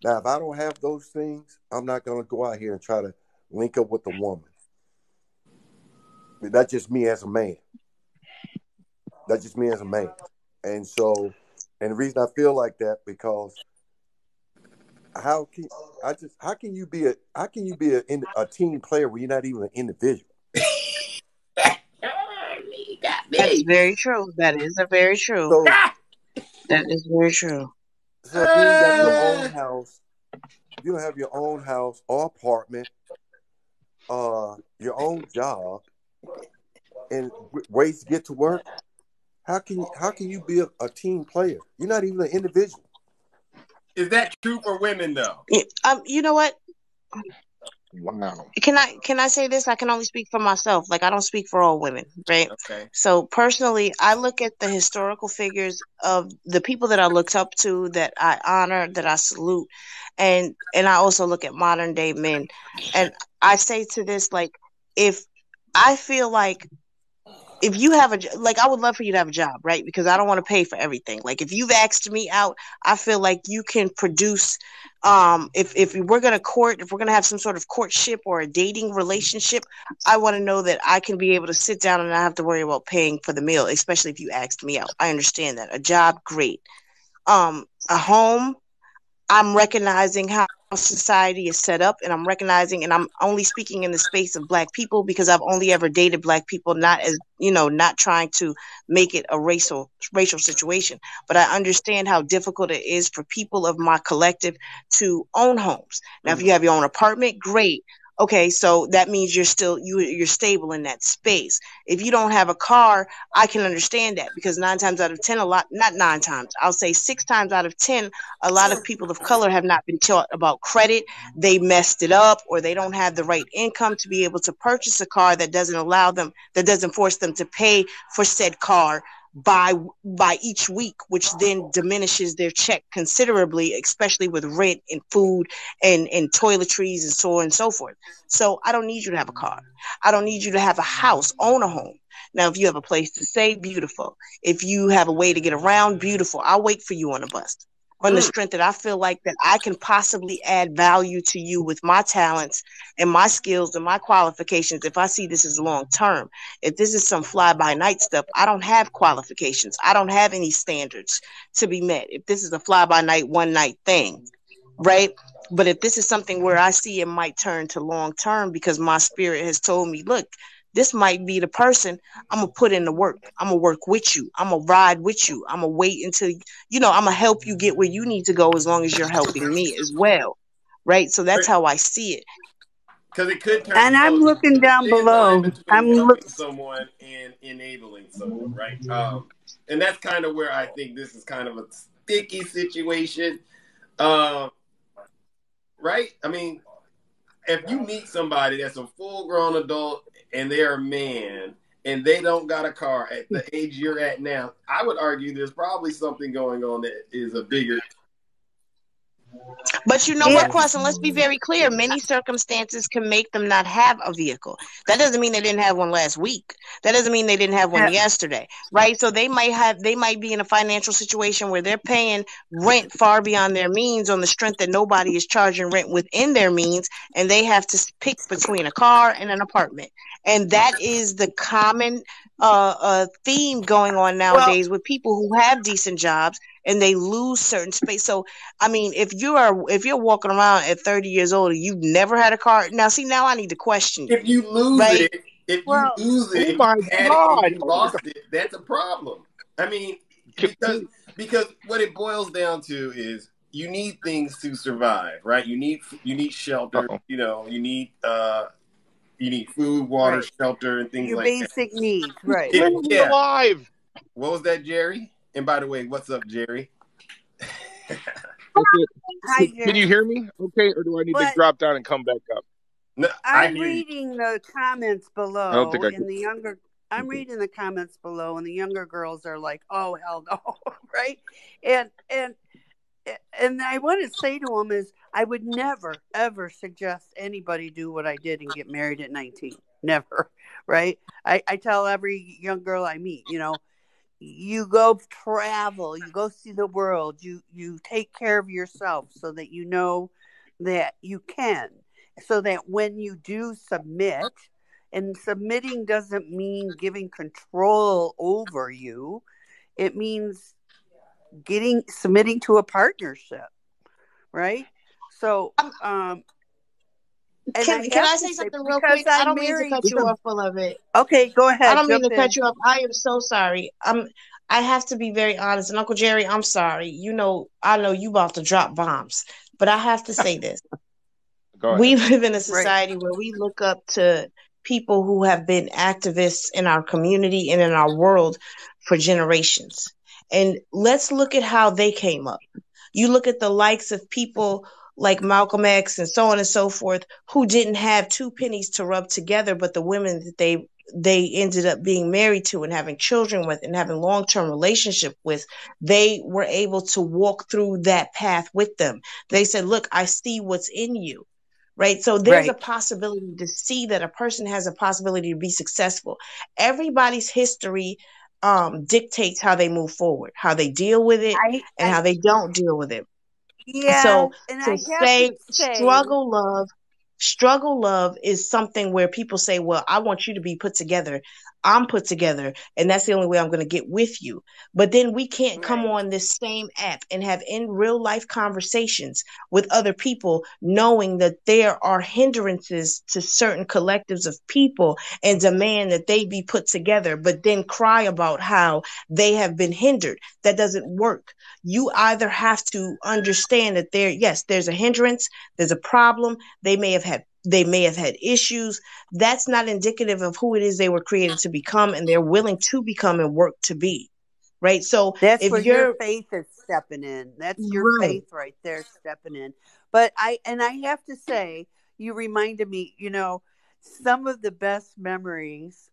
Now, if I don't have those things, I'm not gonna go out here and try to link up with a woman. But that's just me as a man. That's just me as a man. And so, and the reason I feel like that because how can a team player when you're not even an individual? You got That's me. very true. That is a very true. So, That is very true. so if you ain't got your own house, if you don't have your own house or apartment, your own job, and ways to get to work, how can you be a team player? You're not even an individual. Is that true for women though? You know what? Wow. Can I say this? I can only speak for myself. Like, I don't speak for all women, right? Okay. So personally, I look at the historical figures of the people that I looked up to, that I honor, that I salute, and I also look at modern day men, and I say to this, like, if I feel like, if you have like, I would love for you to have a job, right? Because I don't want to pay for everything. Like, if you've asked me out, I feel like you can produce. If we're gonna court, if we're gonna have some sort of courtship or a dating relationship, I want to know that I can be able to sit down and not have to worry about paying for the meal, especially if you asked me out. I understand that. A job, great. A home, I'm recognizing how society is set up, and I'm recognizing, and I'm only speaking in the space of Black people because I've only ever dated Black people, not as, not trying to make it a racial situation, but I understand how difficult it is for people of my collective to own homes. Now, if you have your own apartment, great. Okay, so that means you're stable in that space. If you don't have a car, I can understand that, because 9 times out of 10, not 9 times, I'll say 6 times out of 10, a lot of people of color have not been taught about credit. They messed it up, or they don't have the right income to be able to purchase a car that doesn't force them to pay for said car by each week, which then diminishes their check considerably, especially with rent and food and toiletries and so on and so forth. So I don't need you to have a car. I don't need you to have a house, own a home. Now, if you have a place to stay, beautiful. If you have a way to get around, beautiful. I'll wait for you on a bus, on the strength that I feel like that I can possibly add value to you with my talents and my skills and my qualifications. If I see this as long term, if this is some fly by night stuff, I don't have qualifications. I don't have any standards to be met. If this is a fly by night, one night thing, right? But if this is something where I see it might turn to long term, because my spirit has told me, look, this might be the person, I'm going to put in the work. I'm going to work with you. I'm going to ride with you. I'm going to wait until, I'm going to help you get where you need to go, as long as you're helping me as well. Right. So that's how I see it. Because it could turn. And I'm looking down below. I'm helping someone and enabling someone, right? And that's kind of where I think this is kind of a sticky situation. Right? I mean, if you meet somebody that's a full-grown adult and they're a man and they don't got a car at the age you're at now, I would argue there's probably something going on that is a bigger. But you know what, Cross, and let's be very clear, many circumstances can make them not have a vehicle. That doesn't mean they didn't have one last week. That doesn't mean they didn't have one yesterday, right? So they might be in a financial situation where they're paying rent far beyond their means, on the strength that nobody is charging rent within their means, and they have to pick between a car and an apartment. And that is the common theme going on nowadays with people who have decent jobs and they lose certain space. So, I mean, if you're walking around at 30 years old and you've never had a car, now I need to question you. If you lose it, if you lost it, that's a problem. I mean, because what it boils down to is you need things to survive, right? You need shelter. You need food, water, shelter, and things like that. Your basic needs, right? Yeah. Alive. What was that, Jerry? And by the way, what's up, Jerry? Hi, Jerry. Can you hear me? Okay, or do I need to drop down and come back up? No, I'm reading the comments below. I don't think I can. I'm reading the comments below, and the younger girls are like, "Oh hell no!" Right? And I want to say to them is, I would never ever suggest anybody do what I did and get married at 19. Never. Right? I tell every young girl I meet, you go travel, you go see the world, you take care of yourself so that you know that you can, so that when you do submit, and submitting doesn't mean giving control over you, it means submitting to a partnership, right? So can I say something real quick? I don't mean to cut you off, Beloved. Okay, go ahead. I don't mean to cut you off. I am so sorry. I have to be very honest. And Uncle Jerry, I'm sorry. I know you about to drop bombs, but I have to say this. We live in a society where we look up to people who have been activists in our community and in our world for generations. And let's look at how they came up. You look at the likes of people like Malcolm X and so on and so forth, who didn't have two pennies to rub together, but the women that they ended up being married to and having children with and having long-term relationship with, they were able to walk through that path with them. They said, look, I see what's in you. Right. So there's a Right. possibility to see that a person has a possibility to be successful. Everybody's history dictates how they move forward, how they deal with it, and I how they don't deal with it. yeah, So and to I have to say say, struggle love is something where people say, well, I want you to be put together. I'm put together, and that's the only way I'm going to get with you. But then we can't come Right. on this same app and have in real life conversations with other people, knowing that there are hindrances to certain collectives of people and demand that they be put together, but then cry about how they have been hindered. That doesn't work. You either have to understand that yes, there's a hindrance, there's a problem. They may have had issues. That's not indicative of who it is they were created to become and they're willing to become and work to be. Right? So that's if where your you're faith is stepping in. That's your right, faith right there stepping in. But I have to say, you reminded me, some of the best memories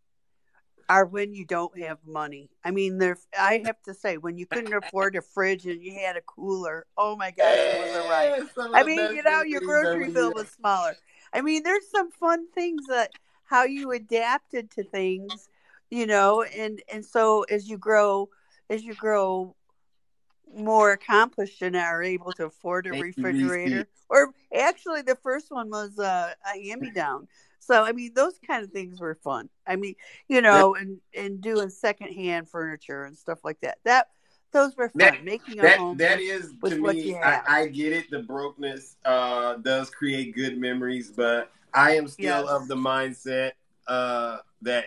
are when you don't have money. I mean, I have to say, when you couldn't afford a fridge and you had a cooler, oh my gosh, it was a riot. Some of I the mean, best your memories are grocery when bill you. was smaller. I mean, there's some fun things that how you adapted to things, and so as you grow more accomplished and are able to afford a Thank you, Reese. refrigerator. Or actually, the first one was a hand me down. So I mean, those kind of things were fun. I mean, That and doing secondhand furniture and stuff like that. Those were that fun. Making a that home that is to with what me. you I, have. I get it. The brokenness does create good memories, but I am still of Yes. the mindset that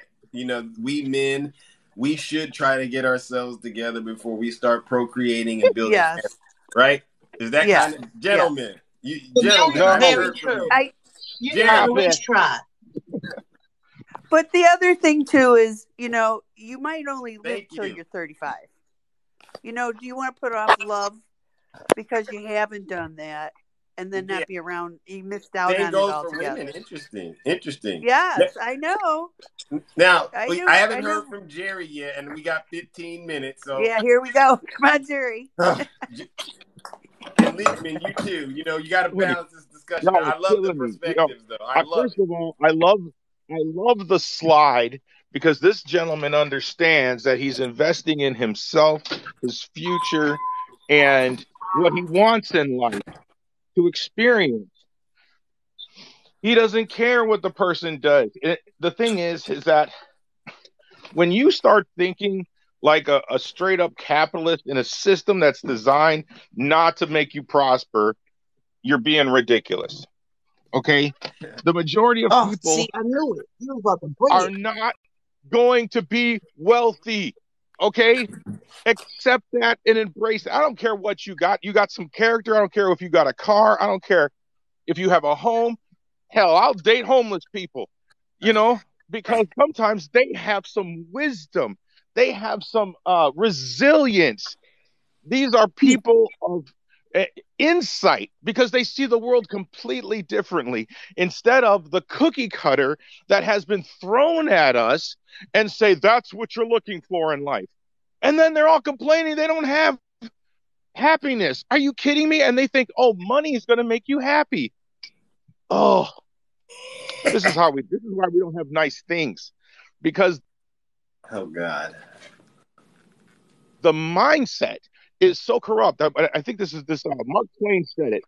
we men, we should try to get ourselves together before we start procreating and building families. Yes. Right? Is that kind Yes. of Yes. gentlemen? You that gentlemen, is I haven't No, very heard from true. you. I You got stop to Jerry, at it. least try. But the other thing too is, you might only live thank till you. you're 35. Do you want to put off love because you haven't done that and then Yeah. not be around? You missed out Same on it goes for women. altogether. Interesting. Interesting. Yes, I know. Now, I I know. I haven't heard know. from Jerry yet, and we got 15 minutes. So, Yeah, here we go. Come on, Jerry. and Leapman, you too. You got to Wait, balance this discussion. y'all are I love the killing me. perspectives, though. I love First it. of all, I love the slide because this gentleman understands that he's investing in himself, his future, and what he wants in life to experience. He doesn't care what the person does. The thing is that when you start thinking like a straight up capitalist in a system that's designed not to make you prosper, you're being ridiculous. Okay? The majority of Oh, see, people I knew it. You were about to bring are it. not going to be wealthy. Okay? Accept that and embrace it. I don't care what you got. You got some character. I don't care if you got a car. I don't care if you have a home. Hell, I'll date homeless people, you know, because sometimes they have some wisdom. They have some resilience. These are Yeah. people of uh, insight because they see the world completely differently instead of the cookie cutter that has been thrown at us and say that's what you're looking for in life. And then they're all complaining they don't have happiness. Are you kidding me? And they think, oh, money is going to make you happy. Oh, this is why we don't have nice things because Oh, God. the mindset is so corrupt. I think this Mark Twain said it.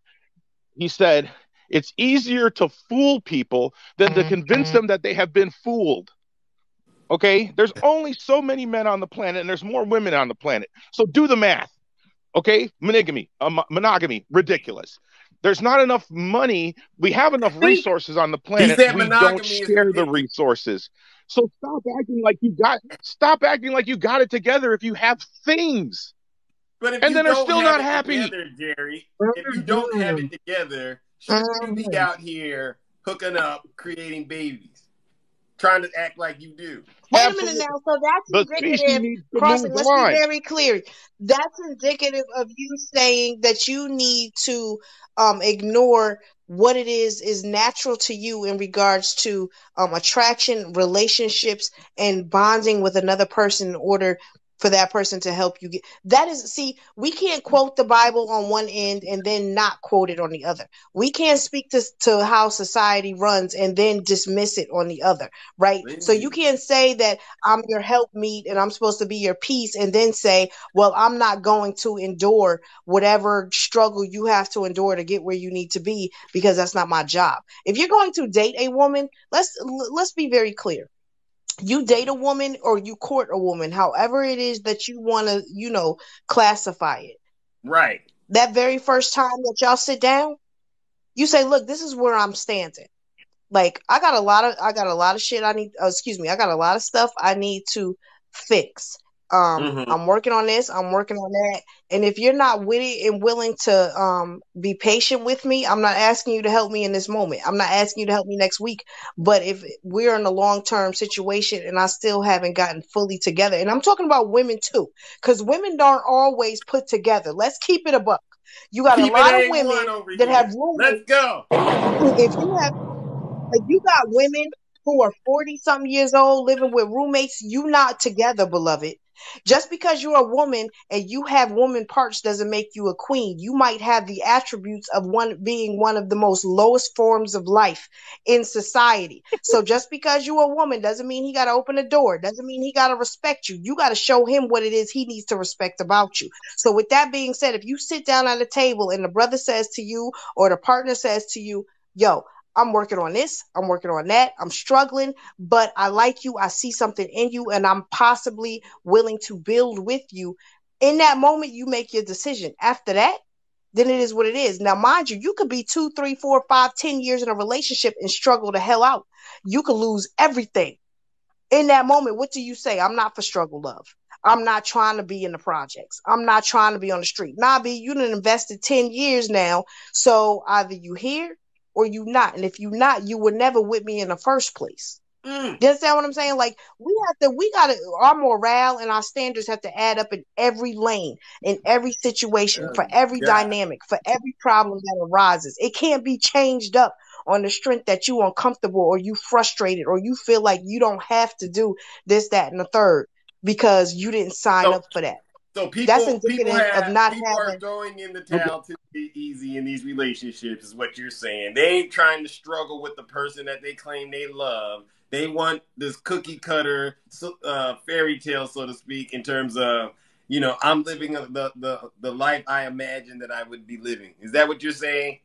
He said, it's easier to fool people than to convince them that they have been fooled. Okay? There's only so many men on the planet and there's more women on the planet. So do the math. Okay? Monogamy, ridiculous. There's not enough money. We have enough Speak. resources on the He planet. said We don't monogamy is share the ridiculous. resources. So stop acting like you got it together if you have things. But if And you then they're don't still have not it happy. together, Jerry, if you don't have Mhm. it together, shouldn't you be Mhm. out here hooking up, creating babies? trying to act like you do. Wait a minute Absolutely. now. So that's The species indicative, needs to crossing, move let's be on. very clear. That's indicative of you saying that you need to ignore what it is natural to you in regards to attraction, relationships, and bonding with another person in order for that person to help you get that is see, we can't quote the Bible on one end and then not quote it on the other. We can't speak to how society runs and then dismiss it on the other, right? So you Lindsay. can't say that I'm your helpmeet and I'm supposed to be your peace and then say, well, I'm not going to endure whatever struggle you have to endure to get where you need to be because that's not my job. If you're going to date a woman, let's be very clear. You date a woman or you court a woman, however it is that you want to, classify it. Right. That very first time that y'all sit down, you say, look, this is where I'm standing. Like I got a lot of shit I need, I got a lot of stuff I need to fix. Mm-hmm. I'm working on this, I'm working on that. And if you're not with it and willing to be patient with me, I'm not asking you to help me in this moment. I'm not asking you to help me next week. But if we're in a long-term situation and I still haven't gotten fully together, and I'm talking about women too, because women aren't always put together. Let's keep it a buck. You got a Keep it lot of A1 women over that have here. Let's roommates. go. If you got women who are 40 something years old living with roommates, you not together, beloved. Just because you're a woman and you have woman parts doesn't make you a queen. You might have the attributes of one being one of the most lowest forms of life in society. So just because you're a woman doesn't mean he got to open the door. Doesn't mean he got to respect you. You got to show him what it is he needs to respect about you. So with that being said, if you sit down at a table and the brother says to you or the partner says to you, yo, I'm working on this. I'm working on that. I'm struggling, but I like you. I see something in you, and I'm possibly willing to build with you. In that moment, you make your decision. After that, then it is what it is. Now, mind you, you could be 2, 3, 4, 5, 10 years in a relationship and struggle the hell out. You could lose everything. In that moment, what do you say? I'm not for struggle love. I'm not trying to be in the projects. I'm not trying to be on the street. Nah, B, you done invested 10 years now. So either you here or you not. And if you not, you were never with me in the first place. You understand what I'm saying? Like our morale and our standards have to add up in every lane, in every situation, for every God. dynamic, for every problem that arises. It can't be changed up on the strength that you uncomfortable or you frustrated or you feel like you don't have to do this, that, and the third because you didn't sign So, up for that. so That's people indicative of not are having. throwing in the Okay. towel to be easy in these relationships, is what you're saying. They ain't trying to struggle with the person that they claim they love. They want this cookie cutter fairy tale, so to speak, in terms of, I'm living the life I imagined that I would be living. Is that what you're saying?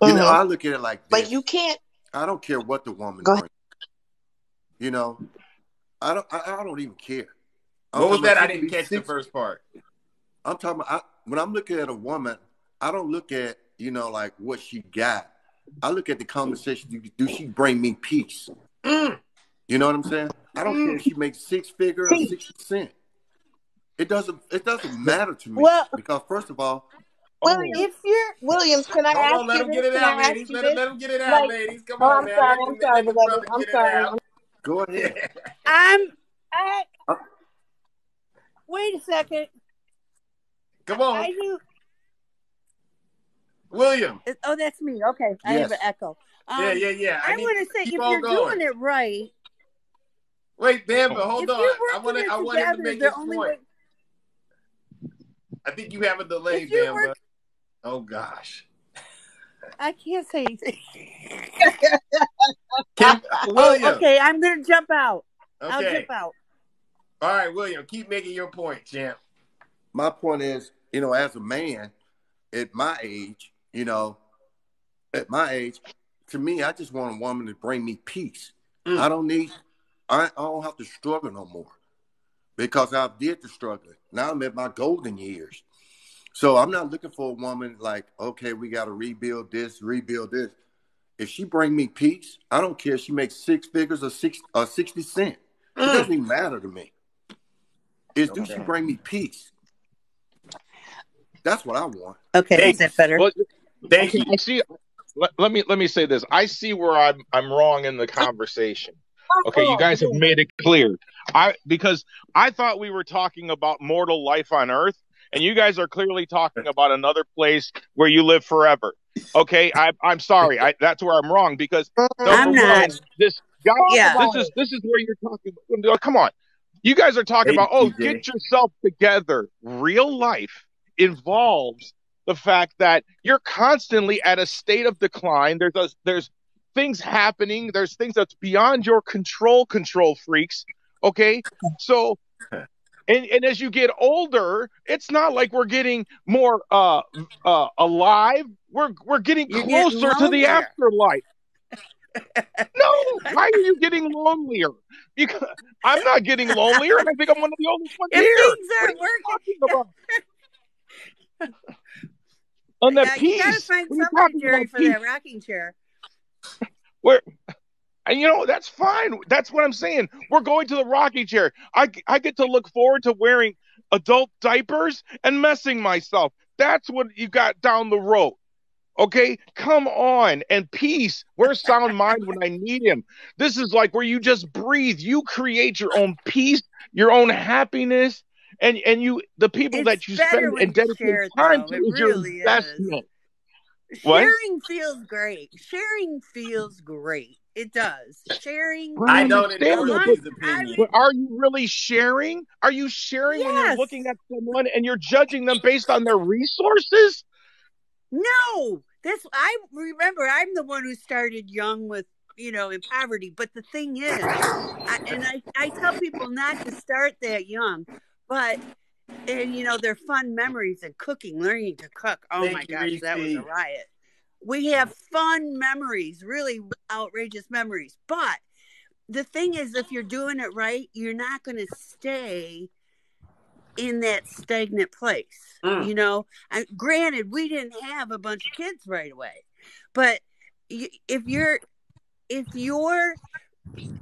I look at it like Like this. you can't. I don't care what the woman Go ahead. brings. I don't even care. What was that? I didn't Be catch the 6. first part. I'm talking about when I'm looking at a woman, I don't look at, like what she got. I look at the conversation. Do she bring me peace? You know what I'm saying? I don't care if she makes 6 figure or 60 cent. It doesn't matter to me. Well, Because first of all, Williams, if you're Williams, can I Hold ask on, let you them get this? it Can out, I ask ladies. you Let this? them get it out, Like, ladies. Come oh, on now. I'm sorry, Let the beloved. brother I'm get it sorry. out. go ahead. I wait a second. Come on, I knew. William. Oh, that's me. Okay, I have an Yes. echo. Yeah. I want to say, keep if on you're going. doing it right, Wait, Bamba, hold if on. you're I working want it him to together, make the his only point. way. I think you have a delay, If you Bamba. work, Oh gosh. I can't say anything. William. Okay. I'm gonna jump out. I'll Okay. jump out. All right, William. Keep making your point, champ. My point is, as a man at my age, to me, I just want a woman to bring me peace. I don't have to struggle no more because I did the struggling. Now I'm at my golden years. So I'm not looking for a woman like, okay, we got to rebuild this. If she bring me peace, I don't care if she makes 6 figures or 60 cent. It doesn't even matter to me. Do she bring me peace? That's what I want. Okay, is that better? Well, Thank you. see, let me say this. I see where I'm wrong in the conversation. Okay, you Oh, guys have made it clear. Because I thought we were talking about mortal life on Earth, and you guys are clearly talking about another place where you live forever. Okay, I'm sorry. That's where I'm wrong because number I'm not. one, this guy, talk Yeah. about this is where you're talking. Come on, you guys are talking Hey, about, oh, TJ. get yourself together. Real life involves the fact that you're constantly at a state of decline. There's things happening. There's things that's beyond your control, control freaks. Okay, so and as you get older, it's not like we're getting more alive. We're getting You're getting closer to the lonelier. afterlife. No, why are you getting lonelier? Because I'm not getting lonelier. I think I'm one of the oldest ones If here. things What are aren't you working, talking about? On that you got to peace. find What are you somebody, talking Jerry, about for peace? that rocking chair. Where and that's fine. That's what I'm saying. We're going to the rocking chair. I get to look forward to wearing adult diapers and messing myself. That's what you got down the road. Okay, come on. And peace. Where's sound mind when I need him? This is like where you just breathe. You create your own peace, your own happiness, and the people It's that you better spend when and you dedicate share it, time though. to It is your really is. investment. What? Sharing feels great. Sharing feels great. It does. Sharing. I I don't understand endorse that, his I opinion. but are you really sharing? Are you sharing when you're yes. looking at someone and you're judging them based on their resources? No. I remember. I'm the one who started young with in poverty. But the thing is, I tell people not to start that young, but. And they're fun memories of cooking, learning to cook. Oh my Thank you, gosh, that was a Reese. riot. We have fun memories, really outrageous memories. But the thing is, if you're doing it right, you're not going to stay in that stagnant place. Granted, we didn't have a bunch of kids right away, but if you're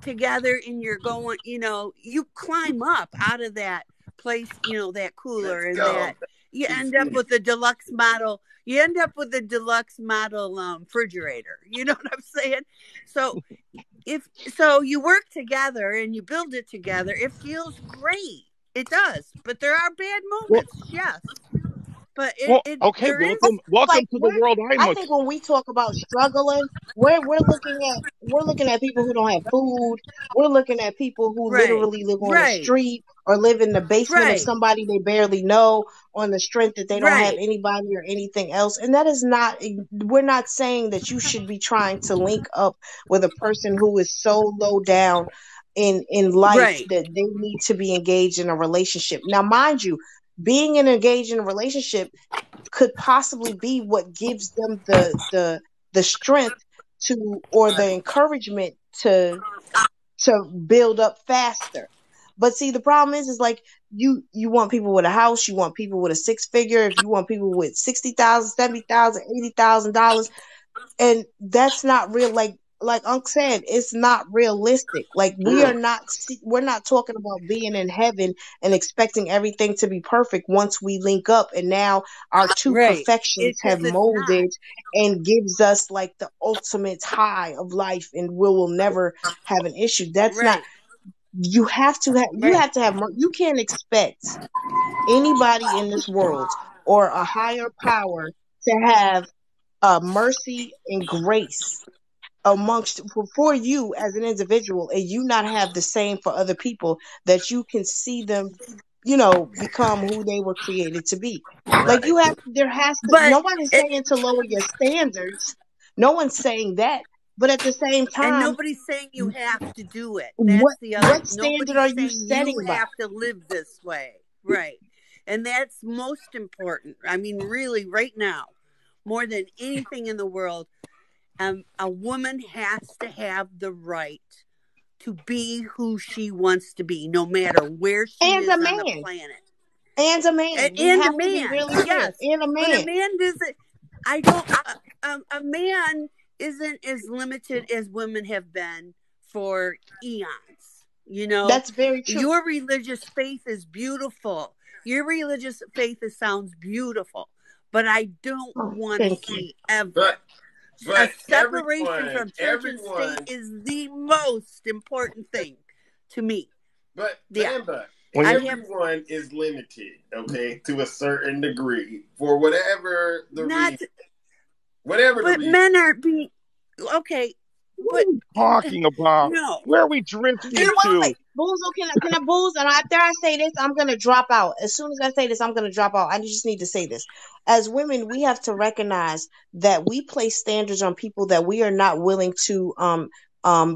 together and you're going, you climb up out of that place, that cooler, Let's and go. that you end up with a deluxe model. You end up with a deluxe model refrigerator. You know what I'm saying? So you work together and you build it together, it feels great. It does, but there are bad Well, moments. Yes, but okay. there is. Welcome like to the world I think when we talk about struggling, we're looking at people who don't have food. We're looking at people who Right, literally live on the right, street or live in the basement of right, somebody they barely know on the strength that they don't have right, anybody or anything else. And that is not, we're not saying that you should be trying to link up with a person who is so low down in life right, that they need to be engaged in a relationship. Now, mind you, being engaged in a relationship could possibly be what gives them the strength to, or the encouragement to build up faster. But see, the problem is like you want people with a house, you want people with a six figure, if you want people with 60,000, 70,000, $80,000, and that's not real. Like Unc said, it's not realistic. Like we're not talking about being in heaven and expecting everything to be perfect once we link up and now our two right. perfections have Because it's not. molded and gives us like the ultimate high of life and we will never have an issue. That's not. Right, You right, have to have you can't expect anybody in this world or a higher power to have mercy and grace amongst for you as an individual, and you not have the same for other people, that you can see them become who they were created to be. Like Right. there has to, but no one is it, saying to lower your standards, no one's saying that, but at the same and time, nobody's saying you have to do it. That's what the other. what standard Nobody's are you saying you setting by? have to live this way. Right, and that's most important. I mean, really, right now, more than anything in the world, a woman has to have the right to be who she wants to be, no matter where she And a is on the man, planet. and a man, we And a have to be man, really clear, yes, and a but a man. man doesn't. I don't. A man isn't as limited as women have been for eons. That's very true. Your religious faith is beautiful. Your religious faith sounds beautiful, but I don't Oh, want to thank you. see ever But A But separation from church and everyone, state is the most important thing to me. but Yeah. Bamba, When you, everyone is limited, okay, to a certain degree for whatever the reason. Whatever the But reason. men aren't being okay. what are we talking about? No. Where are we drifting to? Wait. Booze, can I booze? And after I say this, I'm going to drop out. As soon as I say this, I'm going to drop out. I just need to say this. As women, we have to recognize that we place standards on people that we are not willing to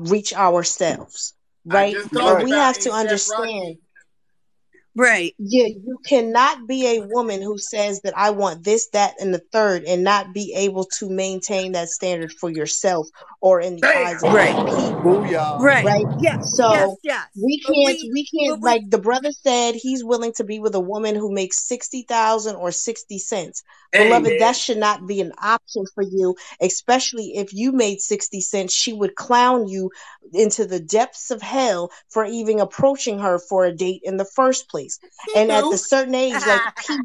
reach ourselves. I Right? just And talked we about have to A$AP understand. Rocky. Right. Yeah, you cannot be a woman who says that I want this, that, and the third, and not be able to maintain that standard for yourself or in the eyes of Right. other people. Booyah. Right. Right? Yes. So Yes. we can't like the brother said he's willing to be with a woman who makes 60,000 or 60 cents. Beloved, Amen. that should not be an option for you, especially if you made 60 cents. She would clown you into the depths of hell for even approaching her for a date in the first place. And at the certain age, like peace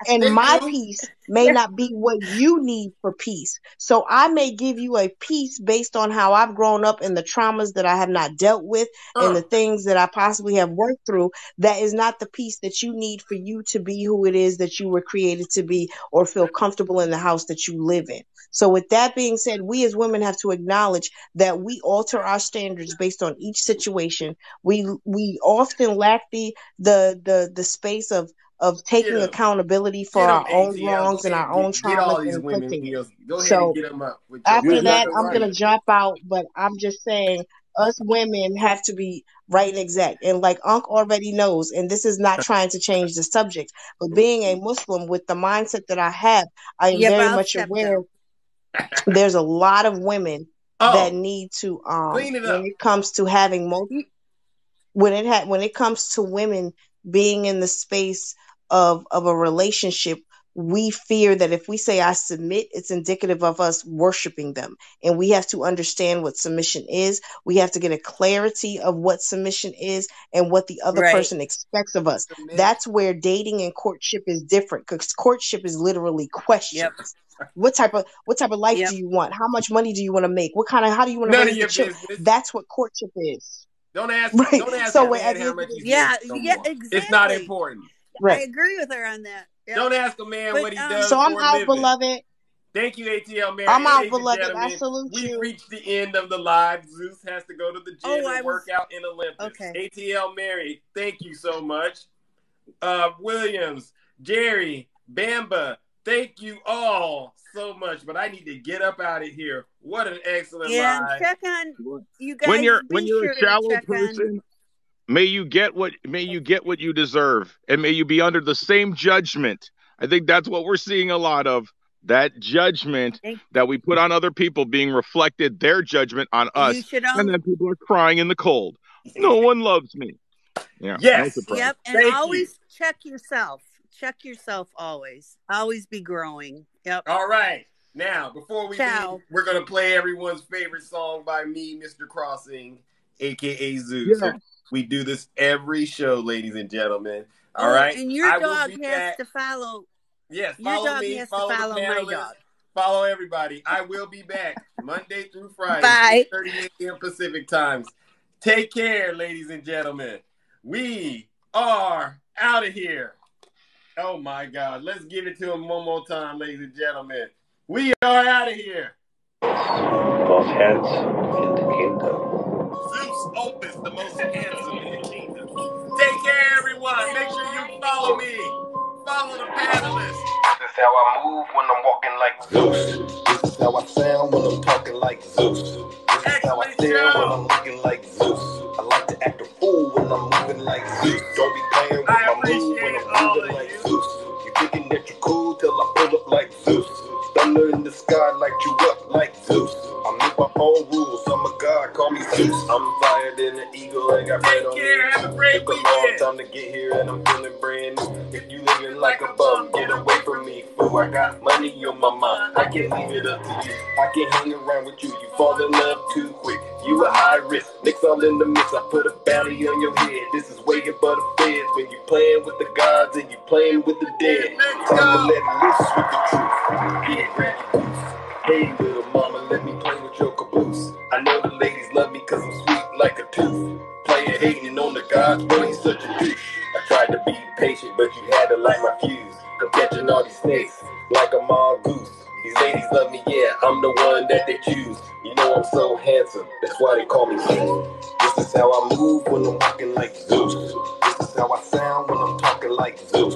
and They my do. peace may not be what you need for peace. So I may give you a peace based on how I've grown up and the traumas that I have not dealt with and the things that I possibly have worked through. That is not the peace that you need for you to be who it is that you were created to be or feel comfortable in the house that you live in. So with that being said, we as women have to acknowledge that we alter our standards based on each situation. We often lack the space of taking accountability for our own wrongs and our own Get all traumas these and women inflicting it. meals. Go ahead So and get them up with your after You're that, exactly I'm right. gonna jump out, but I'm just saying us women have to be right and exact. And like Unc already knows, and this is not trying to change the subject, but being a Muslim with the mindset that I have, I am very I'll much step aware down. there's a lot of women that need to clean it when up. it comes to having when it comes to women being in the space of a relationship, we fear that if we say I submit, it's indicative of us worshiping them. And we have to understand what submission is. We have to get a clarity of what submission is and what the other person expects of us. That's where dating and courtship is different, because courtship is literally questions. What type of life do you want? How much money do you want to make? How do you want to None raise of your the children? business. That's what courtship is. Don't ask. Right. Don't ask So a man at the how end much of the he's Yeah, making no yeah, more. exactly. It's not important. Right. I agree with her on that. Yep. Don't ask a man what he does So I'm for a out, living. beloved. Thank you, ATL Mary. I'm out, Ladies and beloved. I gentlemen, salute we've you. reached the end of the live. Zeus has to go to the gym and work out in Olympus. Okay. ATL Mary, thank you so much. Williams, Jerry, Bamba, thank you all so much. But I need to get up out of here. What an excellent live. Check on you guys. When you're sure a shallow person, may you get what you deserve, and may you be under the same judgment. I think that's what we're seeing a lot of. That judgment that we put on other people being reflected, their judgment on us, and then people are crying in the cold. No one loves me. Yeah. Yes. No Yep. And always check yourself. Check yourself always. Always be growing. Yep. All right. Now, before we leave, we're going to play everyone's favorite song by me, Mr. Crossing, a.k.a. Zeus. Yeah. So we do this every show, ladies and gentlemen. All right? And your dog has to follow. Yes, your follow dog me, has follow to follow the panelists, my dog. follow everybody. I will be back Monday through Friday, Bye. 6:30 a.m. Pacific times. Take care, ladies and gentlemen. We are out of here. Oh, my God. Let's give it to him one more time, ladies and gentlemen. We are out of here. Most handsome in the kingdom. Zeus Opus, the most handsome in the kingdom. Take care, everyone. Make sure you follow me. Follow the panelists. This is how I move when I'm walking like Zeus. This is how I sound when I'm talking like Zeus. This is how I feel when I'm looking like Zeus. I like to act a fool when I'm moving like Zeus. Don't be playing with my move when I'm moving like Zeus. You thinking that you're cool till I pull up like Zeus. Thunder in the sky, light you up like Zeus. I make my own rules, I'm a god, call me Zeus. I'm fired in an eagle, I got red on me. Have a great weekend. Took a long time to get here and I'm feeling brand new. If you living like a bum, get away from me, fool. I got money on my mind, I can't leave it up to you. I can't hang around with you, you fall in love too quick. You a high risk, nicks all in the mix, I put a bounty on your head. This is way above the feds when you playing with the gods and you playing with the dead. Time to let loose with the truth. Yeah, grab your goose. Hey, little mama, let me play with your caboose. I know the ladies love me cause I'm sweet like a tooth. Player hating on the gods, boy, he's such a douche. I tried to be patient, but you had to light my fuse. I'm catching all these snakes like a mongoose. These ladies love me, yeah, I'm the one that they choose. You know I'm so handsome, that's why they call me Zeus. This is how I move when I'm walking like Zeus. This is how I sound when I'm talking like Zeus.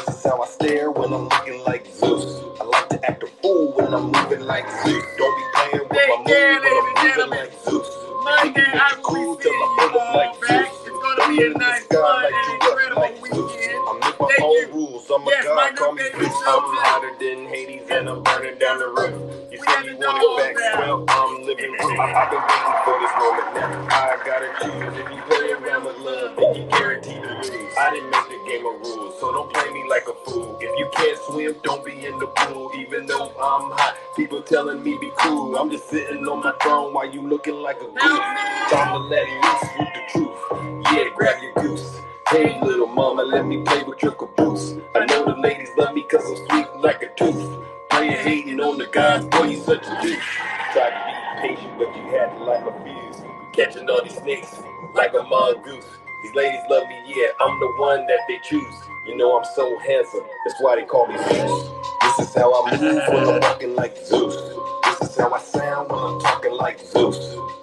This is how I stare when I'm looking like Zeus. I like to act a fool when I'm moving like Zeus. Don't be playing with my moves when I'm moving like Zeus. Monday, I will cool be till seeing I you pull up all like back. Zeus. It's going to be a nice, fun, and incredible weekend. I make my Thank own you. rules. I'm a Yes, my god, new call me favorite Zeus. show, I'm too. hotter than Hades and I'm burning down the roof. You We said had you the wanted dogs facts, out. well, I'm living proof. I've been waiting for this moment now. I gotta choose. If you play around with love, then you guaranteed to lose. I didn't make the game of rules, so don't play me like a fool. If you can't swim, don't be in the pool. Even though I'm hot, people telling me be cool. I'm just sitting on my throne while you looking like a goof. Time to let loose with the truth. Yeah, grab your goose. Hey, little mama, let me play with your caboose. I know the ladies love me cause I'm sweet like a tooth. Player hating on the gods, boy, you such a douche. Tried to be patient, but you had to light my fuse. Catching all these snakes like a mongoose. These ladies love me, yeah, I'm the one that they choose. You know I'm so handsome, that's why they call me Zeus. This is how I move when I'm walking like Zeus. This is how I sound when I'm talking like Zeus.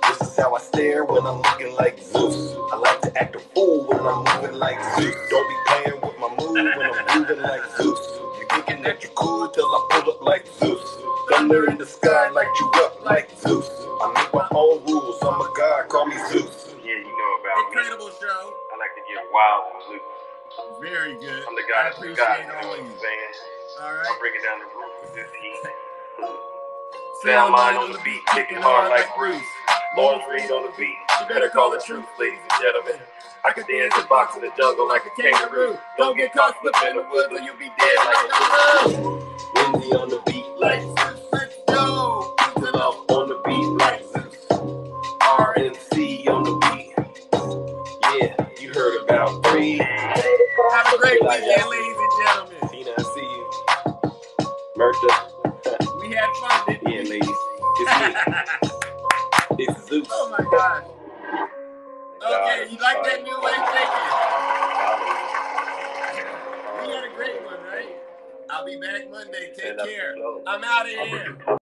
This is how I stare when I'm looking like Zeus. I like to act a fool when I'm moving like Zeus. Don't be playing with my move when I'm moving like Zeus. You thinking that you're cool till I pull up like Zeus. Thunder in the sky, light you up like Zeus. I make my own rules, I'm a god, call me Zeus. Yeah, you know about Incredible show. I like to get wild and loose. Very good. I'm the guy I that's the appreciate guy, you know all what of I'm you. saying? All I'm right. breaking down the roof with this heat. Sound mine on the beat, kicking hard like Bruce. Lawrence Reed on the beat. You better call the truth, ladies and gentlemen. I can dance and box in the jungle like a kangaroo. Don't get caught slipping in the woods or you'll be dead like a roo. Windy on the beat like Zeus. Let's go. Love on the beat like Zeus. RNC on the beat. Yeah, you heard about Reed. Have a great weekend, ladies and gentlemen. Tina, I see you. Murta. We had fun, didn't we? Yeah, ladies. It's me. It's Zeus. Oh my gosh. Okay, you like that new way thinking? We had a great one, right? I'll be back Monday. Take care. I'm out of here.